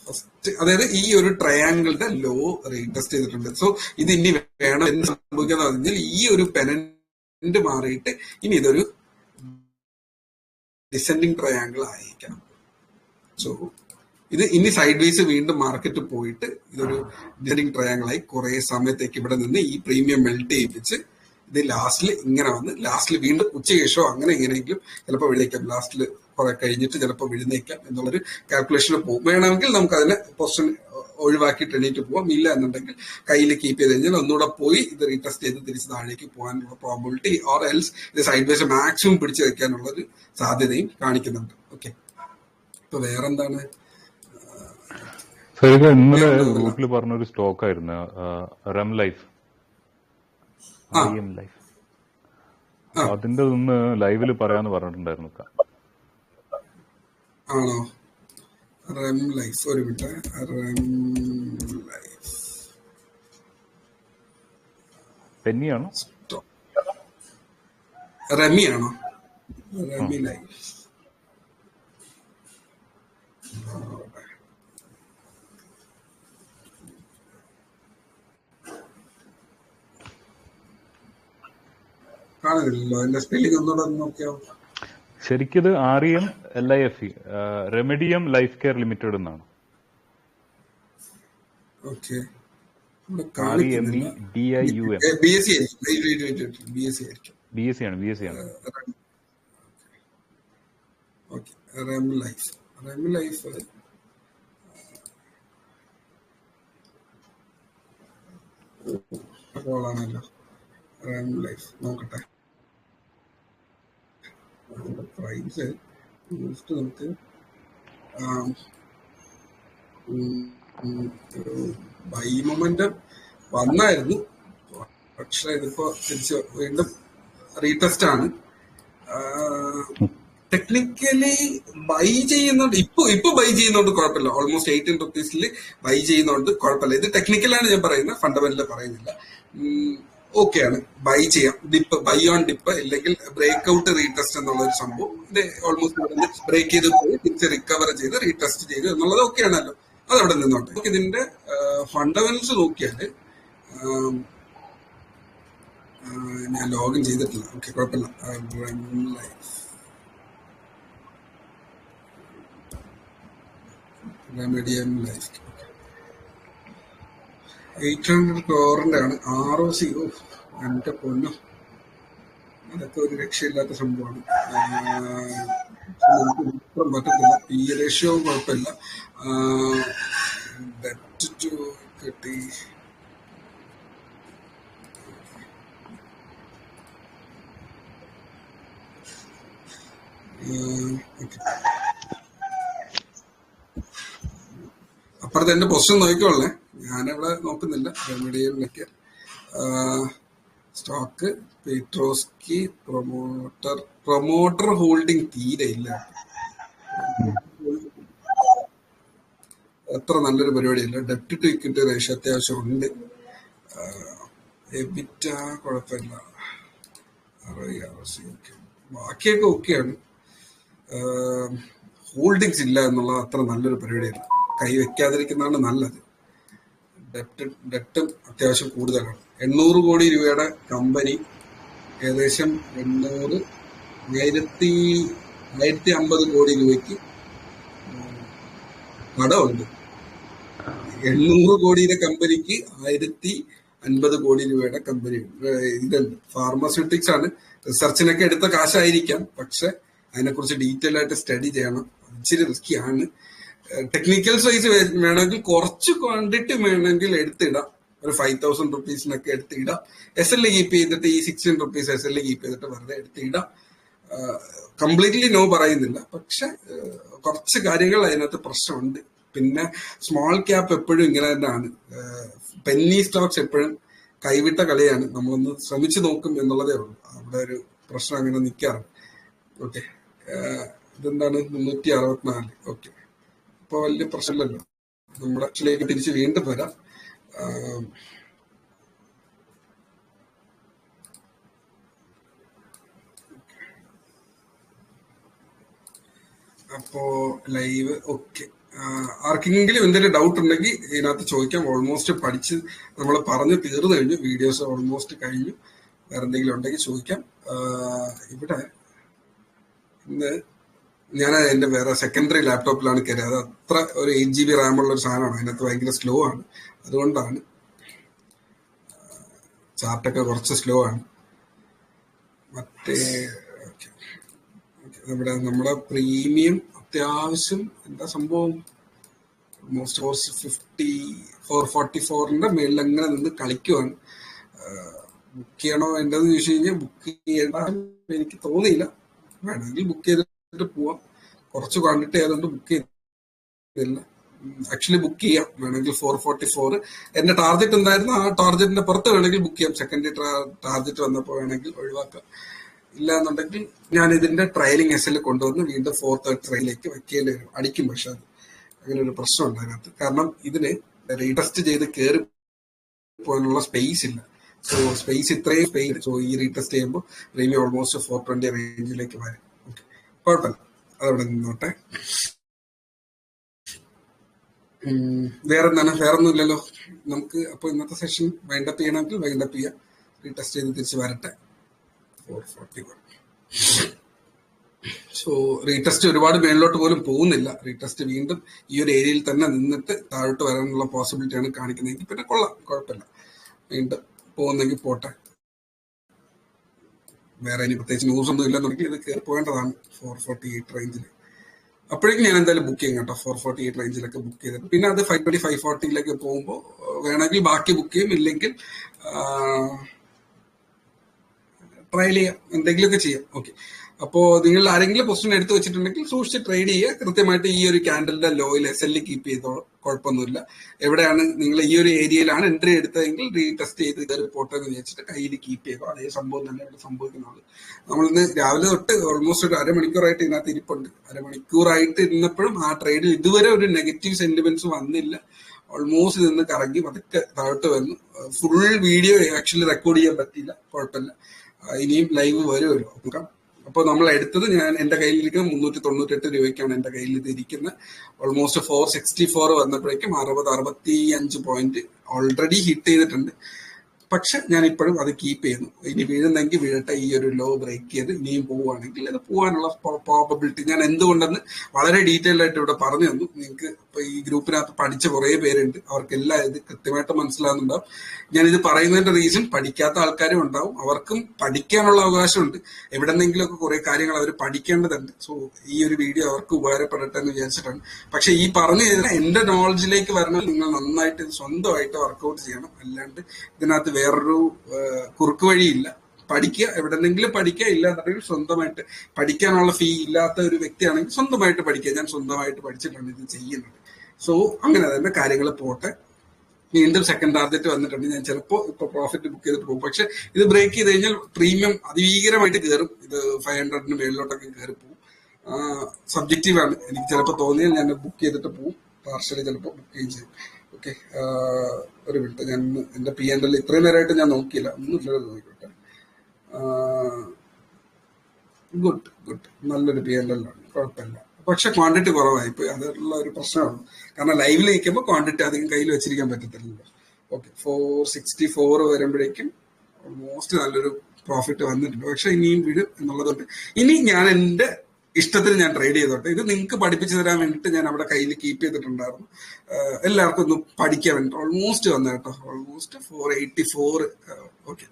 ഫസ്റ്റ് അതായത് ഈ ഒരു ട്രയാങ്കിളുടെ ലോ റീടെസ്റ്റ് ചെയ്തിട്ടുണ്ട്. സോ ഇത് ഇനി വേണം എന്ന് സംഭവിക്കാന്ന് പറഞ്ഞാൽ ഈ ഒരു പെനന്റ് മാറിയിട്ട് ഇനി ഇതൊരു ഡിസെൻഡിങ് ട്രയാങ്കിൾ ആയിരിക്കണം. സോ ഇത് ഇനി സൈഡ് വേസ് വീണ്ടും മാർക്കറ്റ് പോയിട്ട് ഇതൊരു ഡിസെൻഡിങ് ട്രയാങ്കിൾ ആയി കുറെ സമയത്തേക്ക് ഇവിടെ നിന്ന് ഈ പ്രീമിയം മെൽറ്റ് ചെയ്യിപ്പിച്ച് ഇത് ലാസ്റ്റിൽ ഇങ്ങനെ വന്ന് ലാസ്റ്റിൽ വീണ്ടും ഉച്ചശേഷമോ അങ്ങനെ എങ്ങനെയെങ്കിലും ചിലപ്പോൾ വിളിക്കാം. ലാസ്റ്റിൽ കുറെ കഴിഞ്ഞിട്ട് ചിലപ്പോൾ വിഴുന്നേക്കാം എന്നുള്ളൊരു കാൽക്കുലേഷന് പോകും. വേണമെങ്കിൽ നമുക്ക് അതിനെ പൊസിഷൻ ഒഴിവാക്കിയിട്ട് എണീറ്റ് പോവാം. ഇല്ല എന്നുണ്ടെങ്കിൽ കയ്യിൽ കീപ്പ് ചെയ്ത് കഴിഞ്ഞാൽ ഒന്നുകൂടെ പോയി ഇത് റീടെസ്റ്റ് ചെയ്ത് തിരിച്ച് താഴേക്ക് പോകാനുള്ള പ്രോബിലിറ്റി ഓർ എൽസ് ഇത് സൈഡ് വേസ് മാക്സിമം പിടിച്ചു വെക്കാനുള്ള ഒരു സാധ്യതയും കാണിക്കുന്നുണ്ട്. ഓക്കെ, ഇപ്പൊ വേറെന്താണ്? ഇന്നലെ ഗ്രൂപ്പിൽ പറഞ്ഞൊരു സ്റ്റോക്ക് ആയിരുന്നു റെം ലൈഫ്. അതിന്റെ ഒന്ന് ലൈവില് പറയാന്ന് പറഞ്ഞിട്ടുണ്ടായിരുന്നു. ആണോ? റെം ലൈഫ്, ഒരു മിനിറ്റ്. റെം ലൈഫ് പെന്നിയാണോ റെമി ആണോ? റെമി ലൈഫ് കാണുന്നില്ലല്ലോ. അതിന്റെ സ്പെല്ലിംഗ് ഒന്നുകൂടെ നോക്കിയോ. ശരിക്കും REM LIFE Remedium life care limited എന്നാണ്. ഓക്കെ, BSc ആണ്. റെം ലൈഫ് ആണല്ലോ. റെം ലൈഫ് നോക്കട്ടെ. പ്രൈസ് നമുക്ക് ബൈ മൊമെന്റം വന്നായിരുന്നു, പക്ഷെ ഇതിപ്പോ തിരിച്ച് വീണ്ടും റീടെസ്റ്റ് ആണ്. ടെക്നിക്കലി ബൈ ചെയ്യുന്നുണ്ട്. ഇപ്പൊ ബൈ ചെയ്യുന്നോണ്ട് കുഴപ്പമില്ല. ഓൾമോസ്റ്റ് 18 rupees ബൈ ചെയ്യുന്നോണ്ട് കുഴപ്പമില്ല. ഇത് ടെക്നിക്കലാണ് ഞാൻ പറയുന്നത്, ഫണ്ടമെന്റൽ പറയുന്നില്ല. ഓക്കെയാണ്, ബൈ ചെയ്യാം. ഡിപ്പ്, ബൈ ഓൺ ഡിപ്പ്, ഇല്ലെങ്കിൽ ബ്രേക്ക് ഔട്ട് റീടെസ്റ്റ് എന്നുള്ള ഒരു സംഭവം. ഇത് ഓൾമോസ്റ്റ് ബ്രേക്ക് ചെയ്ത് പോയി തിരിച്ച് റിക്കവർ ചെയ്ത് റീടെസ്റ്റ് ചെയ്ത് എന്നുള്ളത് ഓക്കെയാണല്ലോ. അത് അവിടെ നിന്നോട്ടെ. ഇതിന്റെ ഫണ്ടമെന്റൽസ് നോക്കിയാല് ഞാൻ ലോഗിൻ ചെയ്തിട്ടില്ല. ഓക്കെ, കുഴപ്പമില്ല. റെമഡിയം ലൈഫ് 800 crore ആണ്. ROC എന്റെ പൊന്നു, അതൊക്കെ ഒരു രക്ഷയില്ലാത്ത സംഭവമാണ്. പറ്റത്തില്ല. PE റേഷ്യോ കുഴപ്പമില്ല. ഡെറ്റ് ടു കിട്ടി. അപ്പുറത്ത് എന്റെ പൊസിഷൻ നോക്കിക്കോളേ, ഞാനിവിടെ നോക്കുന്നില്ല. റെമഡിയലിനൊക്കെ സ്റ്റോക്ക് പെട്രോസ്കി പ്രൊമോട്ടർ ഹോൾഡിംഗ് തീരെ ഇല്ല. അത്ര നല്ലൊരു പരിപാടിയല്ല. ഡെറ്റ് ടു ഇക്വിറ്റി റേഷ്യോ അത്യാവശ്യം ഉണ്ട്. എബിറ്റ കുഴപ്പമില്ല. ബാക്കിയൊക്കെ ഓക്കെയാണ്. ഹോൾഡിങ്സ് ഇല്ല എന്നുള്ളത് അത്ര നല്ലൊരു പരിപാടിയല്ല. കൈ വെക്കാതിരിക്കുന്നതാണ് നല്ലത്. ഡെറ്റും അത്യാവശ്യം കൂടുതലാണ്. 800 കോടി രൂപയുടെ കമ്പനി ഏകദേശം 1050 കോടി രൂപയ്ക്ക് കടമുണ്ട്. 800 കോടിയുടെ കമ്പനിക്ക് 1050 കോടി രൂപയുടെ കമ്പനി ഇതുണ്ട്. ഫാർമസ്യൂട്ടിക്സ് ആണ്. റിസർച്ചിനൊക്കെ എടുത്ത കാശായിരിക്കാം, പക്ഷെ അതിനെക്കുറിച്ച് ഡീറ്റെയിൽ ആയിട്ട് സ്റ്റഡി ചെയ്യണം. ഇച്ചിരി റിസ്കി ആണ്. ടെക്നിക്കൽ സൈസ് വേണമെങ്കിൽ കുറച്ച് ക്വാണ്ടിറ്റി വേണമെങ്കിൽ എടുത്തിടാം. ഒരു 5000 rupees എടുത്തിടാം. SL കീപ്പ് ചെയ്തിട്ട് ഈ 16 rupees SL കീപ്പ് ചെയ്തിട്ട് വെറുതെ എടുത്തിടാം. കംപ്ലീറ്റ്ലി നോ പറയുന്നില്ല, പക്ഷെ കുറച്ച് കാര്യങ്ങൾ അതിനകത്ത് പ്രശ്നമുണ്ട്. പിന്നെ സ്മോൾ ക്യാപ്പ് എപ്പോഴും ഇങ്ങനെ തന്നെയാണ്. പെന്നി സ്റ്റോക്സ് എപ്പോഴും കൈവിട്ട കളിയാണ്. നമ്മളൊന്ന് ശ്രമിച്ചു നോക്കും എന്നുള്ളതേ ഉള്ളൂ. അവിടെ ഒരു പ്രശ്നം അങ്ങനെ നിൽക്കാറ്. ഓക്കെ, ഇതെന്താണ് 364. ഓക്കെ, അപ്പൊ വലിയ പ്രശ്നമില്ലല്ലോ. നമ്മുടെ ആക്ച്വലിലേക്ക് തിരിച്ച് വീണ്ടും വരാം. അപ്പോ ലൈവ് ഓക്കെ. ആർക്കെങ്കിലും എന്തെങ്കിലും ഡൗട്ട് ഉണ്ടെങ്കിൽ ഇതിനകത്ത് ചോദിക്കാം. ഓൾമോസ്റ്റ് പഠിച്ച് നമ്മൾ പറഞ്ഞു തീർന്നു കഴിഞ്ഞു. വീഡിയോസ് ഓൾമോസ്റ്റ് കഴിഞ്ഞു. വേറെ എന്തെങ്കിലും ഉണ്ടെങ്കിൽ ചോദിക്കാം. ഇവിടെ ഇന്ന് ഞാൻ എന്റെ വേറെ സെക്കൻഡറി ലാപ്ടോപ്പിലാണ് കയറിയത്. അത് അത്ര ഒരു 8 GB റാം ഉള്ള ഒരു സാധനമാണ്. അതിനകത്ത് ഭയങ്കര സ്ലോ ആണ്. അതുകൊണ്ടാണ് ചാർട്ടൊക്കെ കുറച്ച് സ്ലോ ആണ്. മറ്റേ ഇവിടെ നമ്മുടെ പ്രീമിയം അത്യാവശ്യം എന്താ സംഭവം, ഓൾമോസ്റ്റ് 444 മേളിൽ അങ്ങനെ നിന്ന് കളിക്കുവാണ്. ബുക്ക് ചെയ്യണോ വേണ്ടതെന്ന് ചോദിച്ചു കഴിഞ്ഞാൽ ബുക്ക് ചെയ്യേണ്ട എനിക്ക് തോന്നിയില്ല. വേണമെങ്കിൽ ബുക്ക് ചെയ്തിട്ട് പോവാം. കുറച്ച് ക്വാണ്ടിറ്റി ആയതുകൊണ്ട് ബുക്ക് ചെയ്തില്ല. ആക്ച്വലി ബുക്ക് ചെയ്യാം വേണമെങ്കിൽ. 444 എന്റെ ടാർഗറ്റ് എന്തായിരുന്നു, ആ ടാർഗറ്റിന്റെ പുറത്ത് വേണമെങ്കിൽ ബുക്ക് ചെയ്യാം. സെക്കൻഡറി ടാർഗറ്റ് വന്നപ്പോൾ വേണമെങ്കിൽ ഒഴിവാക്കാം. ഇല്ല എന്നുണ്ടെങ്കിൽ ഞാൻ ഇതിന്റെ ട്രയലിംഗ് എസ് കൊണ്ടുവന്ന് വീണ്ടും 433 വെക്കേണ്ടി വരും. അടിക്കും. പക്ഷെ അത് അങ്ങനെ ഒരു പ്രശ്നമുണ്ട് അതിനകത്ത്. കാരണം ഇതിന് റീടെസ്റ്റ് ചെയ്ത് കയറി പോകാനുള്ള സ്പേസ് ഇല്ല. സോ സ്പേസ് ഇത്രയും സ്പേസ്. സോ ഈ റീടെസ്റ്റ് ചെയ്യുമ്പോൾ പ്രീമിയം ഓൾമോസ്റ്റ് 420 റേഞ്ചിലേക്ക് വരും. ഓക്കെ, കുഴപ്പമില്ല, അതവിടെ നിന്നോട്ടെ. വേറെന്താണ്? വേറൊന്നും ഇല്ലല്ലോ നമുക്ക്. അപ്പോൾ ഇന്നത്തെ സെഷൻ വൈൻഡപ്പ് ചെയ്യണമെങ്കിൽ വൈൻഡപ്പ് ചെയ്യാം. റീടെസ്റ്റ് ചെയ്ത് തിരിച്ച് വരട്ടെ. 441. സോ റീടെസ്റ്റ് ഒരുപാട് മേളിലോട്ട് പോലും പോകുന്നില്ല. റീടെസ്റ്റ് വീണ്ടും ഈ ഒരു ഏരിയയിൽ തന്നെ നിന്നിട്ട് താഴോട്ട് വരാനുള്ള പോസിബിലിറ്റിയാണ് കാണിക്കുന്നതെങ്കിൽ പിന്നെ കൊള്ളാം, കുഴപ്പമില്ല. വീണ്ടും പോകുന്നെങ്കിൽ പോട്ടെ. വേറെ ഇനി പ്രത്യേകിച്ച് ന്യൂസ് ഒന്നും ഇല്ലെന്നുണ്ടെങ്കിൽ ഇത് കയറി പോകേണ്ടതാണ് 448 റേഞ്ചിൽ. അപ്പോഴേക്കും ഞാൻ എന്തായാലും ബുക്ക് ചെയ്യും കേട്ടോ. 448 റേഞ്ചിലൊക്കെ ബുക്ക് ചെയ്തിട്ട് പിന്നെ അത് 520 540 പോകുമ്പോൾ വേണമെങ്കിൽ ബാക്കി ബുക്ക് ചെയ്യും. ഇല്ലെങ്കിൽ ട്രയൽ ചെയ്യാം, എന്തെങ്കിലുമൊക്കെ ചെയ്യാം. ഓക്കെ, അപ്പോ നിങ്ങൾ ആരെങ്കിലും പൊസിഷൻ എടുത്തു വെച്ചിട്ടുണ്ടെങ്കിൽ സൂക്ഷിച്ച് ട്രേഡ് ചെയ്യുക. കൃത്യമായിട്ട് ഈ ഒരു ക്യാൻഡലിന്റെ ലോയിൽ SL കീപ്പ് ചെയ്തോളൂ, കുഴപ്പമൊന്നുമില്ല. എവിടെയാണ് നിങ്ങൾ ഈ ഒരു ഏരിയയിലാണ് എൻട്രി എടുത്തതെങ്കിൽ റീടെസ്റ്റ് ചെയ്ത് കയറി പോട്ടെ എന്ന് വിചാരിച്ചിട്ട് കയ്യിൽ കീപ്പ് ചെയ്തോ. അതേ സംഭവം തന്നെ ഇവിടെ സംഭവിക്കുന്നുള്ളൂ. നമ്മളിന്ന് രാവിലെ തൊട്ട് ഓൾമോസ്റ്റ് ഒരു അരമണിക്കൂറായിട്ട് ഇതിനകത്ത് ഇരിപ്പുണ്ട്. അരമണിക്കൂറായിട്ട് ഇരുന്നപ്പോഴും ആ ട്രേഡിൽ ഇതുവരെ ഒരു നെഗറ്റീവ് സെന്റിമെന്റ്സ് വന്നില്ല. ഓൾമോസ്റ്റ് നിന്ന് കറങ്ങി പതുക്കെ താഴോട്ട് വന്നു. ഫുൾ വീഡിയോ ആക്ച്വലി റെക്കോർഡ് ചെയ്യാൻ പറ്റിയില്ല, കുഴപ്പമില്ല. ഇനിയും ലൈവ് വരുമല്ലോ, നോക്കാം. അപ്പോൾ നമ്മൾ എടുത്തത്, ഞാൻ എന്റെ കയ്യിലിരിക്കുന്ന 398 രൂപയ്ക്കാണ് എന്റെ കയ്യിൽ ഇത് ഇരിക്കുന്നത്. ഓൾമോസ്റ്റ് 464 വന്നപ്പോഴേക്കും 65 പോയിന്റ് ഓൾറെഡി ഹിറ്റ് ചെയ്തിട്ടുണ്ട്. പക്ഷെ ഞാൻ ഇപ്പോഴും അത് കീപ്പ് ചെയ്യുന്നു. ഇനി വീഴുന്നെങ്കിൽ വീഴട്ടെ. ഈ ഒരു ലോ ബ്രേക്ക് ചെയ്ത് ഇനിയും പോവുകയാണെങ്കിൽ അത് പോകാനുള്ള പ്രോബബിലിറ്റി ഞാൻ എന്തുകൊണ്ടെന്ന് വളരെ ഡീറ്റെയിൽഡ് ആയിട്ട് ഇവിടെ പറഞ്ഞു തന്നു. നിങ്ങൾക്ക് ഇപ്പൊ ഈ ഗ്രൂപ്പിനകത്ത് പഠിച്ച കുറെ പേരുണ്ട്, അവർക്കെല്ലാം ഇത് കൃത്യമായിട്ട് മനസ്സിലാകുന്നുണ്ടാവും. ഞാനിത് പറയുന്നതിന്റെ റീസൺ പഠിക്കാത്ത ആൾക്കാരും ഉണ്ടാവും, അവർക്കും പഠിക്കാനുള്ള അവകാശമുണ്ട്. എവിടെന്നെങ്കിലുമൊക്കെ കുറെ കാര്യങ്ങൾ അവർ പഠിക്കേണ്ടതുണ്ട്. സോ ഈ ഒരു വീഡിയോ അവർക്ക് ഉപകാരപ്പെടട്ടെ എന്ന് വിചാരിച്ചിട്ടാണ്. പക്ഷെ ഈ പറഞ്ഞു കഴിഞ്ഞാൽ എന്റെ നോളജിലേക്ക് വരണം, നിങ്ങൾ നന്നായിട്ട് ഇത് സ്വന്തമായിട്ട് വർക്ക്ഔട്ട് ചെയ്യണം. അല്ലാണ്ട് ഇതിനകത്ത് വേറൊരു കുറുക്ക് വഴിയില്ല. പഠിക്കുക, എവിടെന്നെങ്കിലും പഠിക്കുക. ഇല്ലാന്നുണ്ടെങ്കിൽ സ്വന്തമായിട്ട് പഠിക്കാനുള്ള ഫീ ഇല്ലാത്ത ഒരു വ്യക്തിയാണെങ്കിൽ സ്വന്തമായിട്ട് പഠിക്കുക. ഞാൻ സ്വന്തമായിട്ട് പഠിച്ചിട്ടാണ് ഇത് ചെയ്യുന്നത്. സോ അങ്ങനെ തന്നെ കാര്യങ്ങൾ പോട്ടെ. വീണ്ടും സെക്കൻഡ് ടാർഗറ്റ് വന്നിട്ടുണ്ട്. ഞാൻ ചിലപ്പോൾ ഇപ്പൊ പ്രോഫിറ്റ് ബുക്ക് ചെയ്തിട്ട് പോകും. പക്ഷെ ഇത് ബ്രേക്ക് ചെയ്ത് കഴിഞ്ഞാൽ പ്രീമിയം അതിഭീകരമായിട്ട് കയറും. ഇത് 500 മേളിലോട്ടൊക്കെ കയറി പോകും. സബ്ജക്റ്റീവ് ആണ്. എനിക്ക് ചിലപ്പോൾ തോന്നിയാൽ ഞാൻ ബുക്ക് ചെയ്തിട്ട് പോകും. പാർഷ്യലി ചിലപ്പോൾ ബുക്ക് ചെയ്യും. ഓക്കെ, ഒരു മിനിറ്റ്. ഞാൻ എന്റെ P&L ഇത്രയും നേരമായിട്ട് ഞാൻ നോക്കിയില്ല. ഒന്നുമില്ല, നോക്കിക്കോട്ടെ. ഗുഡ് ഗുഡ്, നല്ലൊരു P&L ആണ്, കുഴപ്പമില്ല. പക്ഷെ ക്വാണ്ടിറ്റി കുറവായിപ്പോയി, അതുള്ള ഒരു പ്രശ്നമാണ്. കാരണം ലൈവിൽ നിൽക്കുമ്പോൾ ക്വാണ്ടിറ്റി അധികം കയ്യിൽ വെച്ചിരിക്കാൻ പറ്റത്തില്ലല്ലോ. ഓക്കെ, 464 വരുമ്പോഴേക്കും ഓൾമോസ്റ്റ് നല്ലൊരു പ്രോഫിറ്റ് വന്നിട്ടുണ്ട്. പക്ഷെ ഇനിയും വീഴും എന്നുള്ളതുകൊണ്ട് ഇനി ഞാൻ എന്റെ ഇഷ്ടത്തിന് ഞാൻ ട്രേഡ് ചെയ്തോട്ടെ. ഇത് നിങ്ങൾക്ക് പഠിപ്പിച്ചു തരാൻ വേണ്ടിയിട്ട് ഞാൻ അവിടെ കയ്യിൽ കീപ്പ് ചെയ്തിട്ടുണ്ടായിരുന്നു. എല്ലാവർക്കും ഒന്ന് പഠിക്കാൻ വേണ്ടിട്ട് ഓൾമോസ്റ്റ് വന്ന കേട്ടോ. ഓൾമോസ്റ്റ് 484. ഓക്കെ,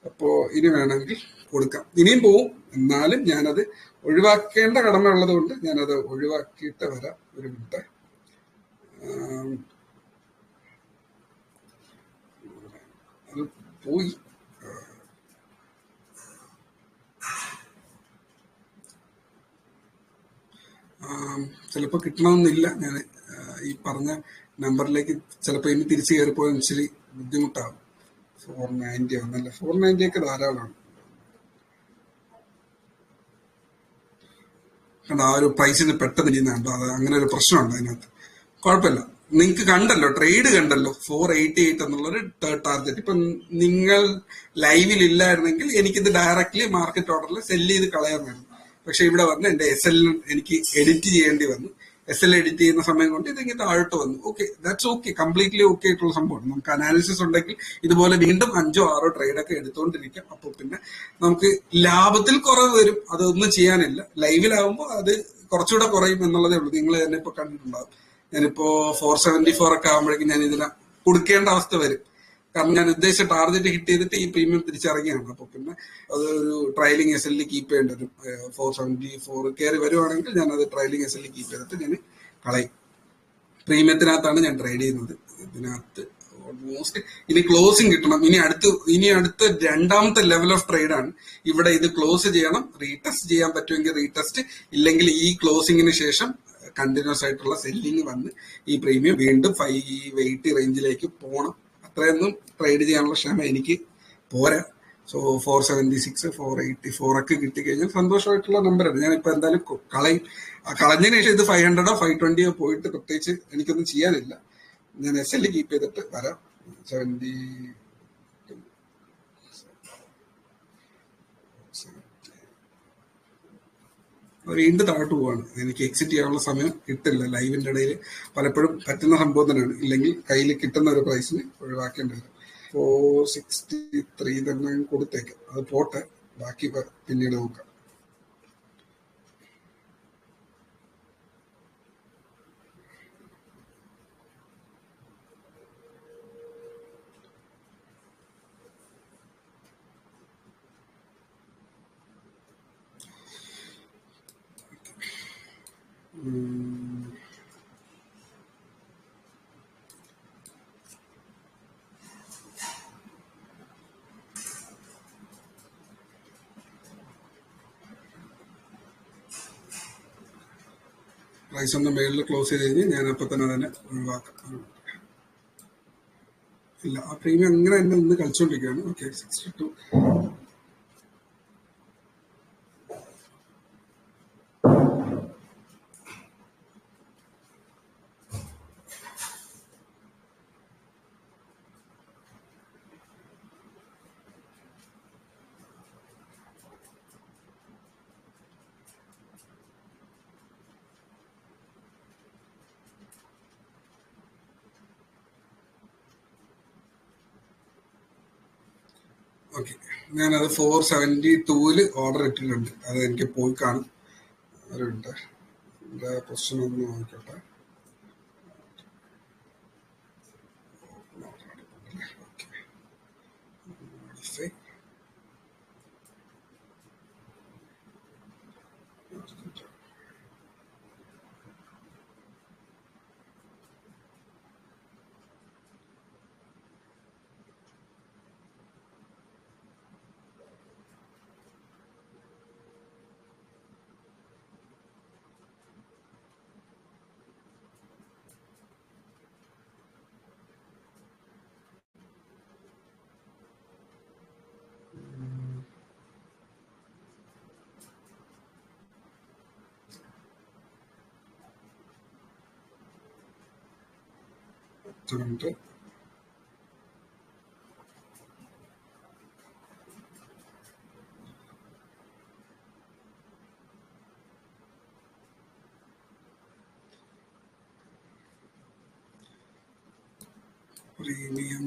അപ്പോ ഇനി വേണമെങ്കിൽ കൊടുക്കാം. ഇനിയും പോവും, എന്നാലും ഞാനത് ഒഴിവാക്കേണ്ട കടമ ഉള്ളത് കൊണ്ട് ഞാനത് ഒഴിവാക്കിയിട്ട് വരാം. ഒരു മിനിറ്റ്. അത് പോയി. ചിലപ്പോൾ കിട്ടണമെന്നില്ല. ഞാൻ ഈ പറഞ്ഞ നമ്പറിലേക്ക് ചിലപ്പോൾ ഇനി തിരിച്ചു കയറിപ്പോയാൽ ഇച്ചിരി ബുദ്ധിമുട്ടാകും. 490 ആവുന്നല്ല, 490 ഒക്കെ ധാരാളമാണ്. കണ്ടോ, ആ ഒരു പ്രൈസിന് പെട്ടെന്ന് ഇരിക്കുന്നുണ്ടോ, അത് അങ്ങനെ ഒരു പ്രശ്നമുണ്ട് അതിനകത്ത്. കുഴപ്പമില്ല. നിങ്ങൾക്ക് കണ്ടല്ലോ, ട്രേഡ് കണ്ടല്ലോ, 488 എന്നുള്ളൊരു ടാർഗറ്റ്. ഇപ്പൊ നിങ്ങൾ ലൈവിൽ ഇല്ലായിരുന്നെങ്കിൽ എനിക്കിത് ഡയറക്ട്ലി മാർക്കറ്റ് ഓർഡറിൽ സെല് ചെയ്ത് കളയാമായിരുന്നു. പക്ഷെ ഇവിടെ വന്ന് എന്റെ SL എനിക്ക് എഡിറ്റ് ചെയ്യേണ്ടി വന്നു. SL എഡിറ്റ് ചെയ്യുന്ന സമയം കൊണ്ട് ഇതിങ്ങനെ താഴോട്ട് വന്നു. Okay, that's okay, completely okay ആയിട്ടുള്ള സംഭവം. നമുക്ക് അനാലിസിസ് ഉണ്ടെങ്കിൽ ഇതുപോലെ വീണ്ടും 5-6 ട്രേഡൊക്കെ എടുത്തുകൊണ്ടിരിക്കാം. അപ്പൊ പിന്നെ നമുക്ക് ലാഭത്തിൽ കുറവ് വരും, അതൊന്നും ചെയ്യാനില്ല. ലൈവിലാവുമ്പോൾ അത് കുറച്ചുകൂടെ കുറയും എന്നുള്ളതേ ഉള്ളൂ. നിങ്ങൾ തന്നെ ഇപ്പൊ കണ്ടിട്ടുണ്ടാവും. ഞാനിപ്പോ 474 ഒക്കെ ആകുമ്പോഴേക്കും ഞാൻ ഇതിനെ കൊടുക്കേണ്ട അവസ്ഥ വരും. കാരണം ഞാൻ ഉദ്ദേശിച്ച ടാർഗറ്റ് ഹിറ്റ് ചെയ്തിട്ട് ഈ പ്രീമിയം തിരിച്ചറിയുകയാണ്. അപ്പൊ പിന്നെ അതൊരു ട്രയലിംഗ് SL കീപ്പ് ചെയ്യേണ്ടി വരും. 474 കയറി വരുവാണെങ്കിൽ ഞാൻ അത് ട്രയലിംഗ് SL കീപ്പ് ചെയ്തിട്ട് ഞാൻ കളയും. പ്രീമിയത്തിനകത്താണ് ഞാൻ ട്രേഡ് ചെയ്യുന്നത്. ഇതിനകത്ത് ഓൾമോസ്റ്റ് ഇനി ക്ലോസിംഗ് കിട്ടണം. ഇനി അടുത്ത രണ്ടാമത്തെ ലെവൽ ഓഫ് ട്രേഡ് ആണ്. ഇവിടെ ഇത് ക്ലോസ് ചെയ്യണം, റീടെസ്റ്റ് ചെയ്യാൻ പറ്റുമെങ്കിൽ റീടെസ്റ്റ്, ഇല്ലെങ്കിൽ ഈ ക്ലോസിംഗിന് ശേഷം കണ്ടിന്യൂസ് ആയിട്ടുള്ള സെല്ലിങ് വന്ന് ഈ പ്രീമിയം വീണ്ടും 580 റേഞ്ചിലേക്ക് പോകണം. അത്രയൊന്നും ട്രേഡ് ചെയ്യാനുള്ള ക്ഷമ എനിക്ക് പോരാ. സോ 476, 484 ഒക്കെ കിട്ടിക്കഴിഞ്ഞാൽ സന്തോഷമായിട്ടുള്ള നമ്പറാണ്. ഞാനിപ്പോ എന്തായാലും കളഞ്ഞതിന് ശേഷം ഇത് 500 520 പോയിട്ട് പ്രത്യേകിച്ച് എനിക്കൊന്നും ചെയ്യാനില്ല. ഞാൻ SL കീപ്പ് ചെയ്തിട്ട് വരാം. 70 വീണ്ടും താഴോട്ട് പോവാണ്. എനിക്ക് എക്സിറ്റ് ചെയ്യാനുള്ള സമയം കിട്ടില്ല. ലൈവിന്റെ ഇടയിൽ പലപ്പോഴും പറ്റുന്ന സംഭവം തന്നെയാണ്. ഇല്ലെങ്കിൽ കയ്യിൽ കിട്ടുന്ന ഒരു പ്രൈസിന് ഒഴിവാക്കേണ്ടി വരും. 463 തന്നെ കൊടുത്തേക്കാം. അത് പോട്ടെ, ബാക്കി പിന്നീട് നോക്കാം. പ്രൈസ് ഒന്ന് മേളിൽ ക്ലോസ് ചെയ്ത് കഴിഞ്ഞ് ഞാൻ അപ്പൊ തന്നെ ഒഴിവാക്കാം. ഇല്ല, ആ പ്രീമിയം അങ്ങനെ തന്നെ നിന്ന് കളിച്ചോണ്ടിരിക്കുകയാണ്. ഓക്കെ, 62. ഓക്കെ, ഞാനത് 472 ഓർഡർ ഇട്ടിട്ടുണ്ട്. അത് എനിക്ക് പോയി കാണും. അവരുണ്ട്, എൻ്റെ പൊസിഷൻ ഒന്ന് നോക്കട്ടെ. ണ്ട് പ്രീമിയം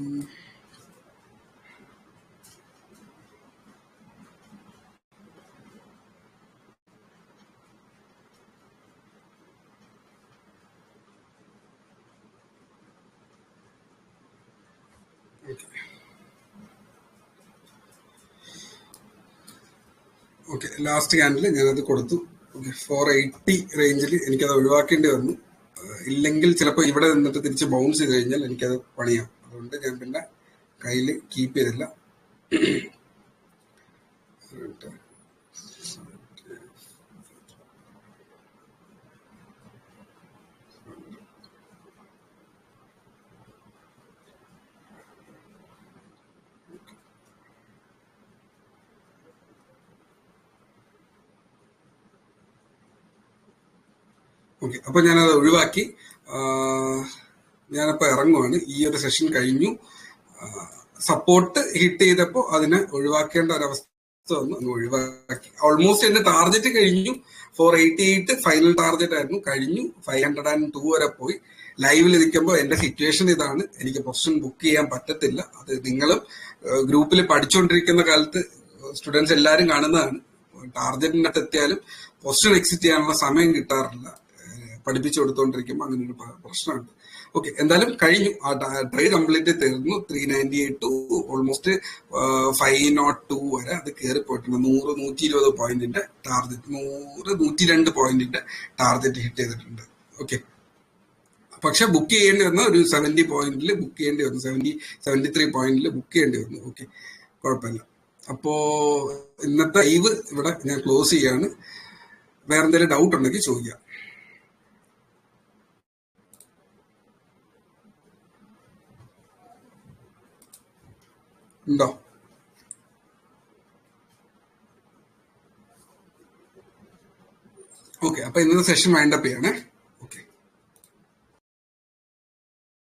ഓക്കെ, ലാസ്റ്റ് ക്യാൻഡിൽ ഞാനത് കൊടുത്തു. ഓക്കെ, 480 റേഞ്ചിൽ എനിക്കത് ഒഴിവാക്കേണ്ടി വന്നു. ഇല്ലെങ്കിൽ ചിലപ്പോൾ ഇവിടെ നിന്നിട്ട് തിരിച്ച് ബൗൺസ് ചെയ്ത് കഴിഞ്ഞാൽ എനിക്കത് പണിയാം. അതുകൊണ്ട് ഞാൻ പിന്നെ കയ്യിൽ കീപ്പ് ചെയ്തില്ല. ഓക്കെ, അപ്പൊ ഞാനത് ഒഴിവാക്കി. ഞാനപ്പോ ഇറങ്ങുവാണ്. ഈ ഒരു സെഷൻ കഴിഞ്ഞു. സപ്പോർട്ട് ഹിറ്റ് ചെയ്തപ്പോ അതിനെ ഒഴിവാക്കേണ്ട ഒരവസ്ഥ വന്നു, അങ്ങ് ഒഴിവാക്കി. ഓൾമോസ്റ്റ് എന്റെ ടാർഗറ്റ് കഴിഞ്ഞു. 488 ഫൈനൽ ടാർഗറ്റ് ആയിരുന്നു, കഴിഞ്ഞു. 502 വരെ പോയി. ലൈവിൽ ഇരിക്കുമ്പോൾ എന്റെ സിറ്റുവേഷൻ ഇതാണ്. എനിക്ക് പൊസിഷൻ ബുക്ക് ചെയ്യാൻ പറ്റത്തില്ല. അത് നിങ്ങളും ഗ്രൂപ്പിൽ പഠിച്ചുകൊണ്ടിരിക്കുന്ന കാലത്ത് സ്റ്റുഡൻസ് എല്ലാവരും കാണുന്നതാണ്. ടാർഗറ്റിനകത്ത് എത്തിയാലും പൊസിഷൻ എക്സിറ്റ് ചെയ്യാനുള്ള സമയം കിട്ടാറില്ല. പഠിപ്പിച്ചു കൊടുത്തോണ്ടിരിക്കുമ്പോൾ അങ്ങനെ ഒരു പ്രശ്നമുണ്ട്. ഓക്കെ, എന്തായാലും കഴിഞ്ഞു. ആ ട്രേഡ് കംപ്ലീറ്റ് തീർന്നു. 398 ടു ഓൾമോസ്റ്റ് 502 വരെ അത് കയറി പോയിട്ടുണ്ട്. 100-120 പോയിന്റിന്റെ ടാർഗറ്റ്, 100-102 പോയിന്റിന്റെ ടാർഗറ്റ് ഹിറ്റ് ചെയ്തിട്ടുണ്ട്. ഓക്കെ, പക്ഷെ ബുക്ക് ചെയ്യേണ്ടി വന്ന ഒരു 70 പോയിന്റിൽ ബുക്ക് ചെയ്യേണ്ടി വന്നു, 73 പോയിന്റിൽ ബുക്ക് ചെയ്യേണ്ടി വന്നു. ഓക്കെ, കുഴപ്പമില്ല. അപ്പോ ഇന്നത്തെ ലൈവ് ഇവിടെ ഞാൻ ക്ലോസ് ചെയ്യാണ്. വേറെ എന്തെങ്കിലും ഡൗട്ട് ഉണ്ടെങ്കിൽ ചോദിക്കാം. ഉണ്ടോ? ഓക്കെ, അപ്പൊ ഇന്നത്തെ സെഷൻ വൈൻഡപ്പ് ചെയ്യണേ.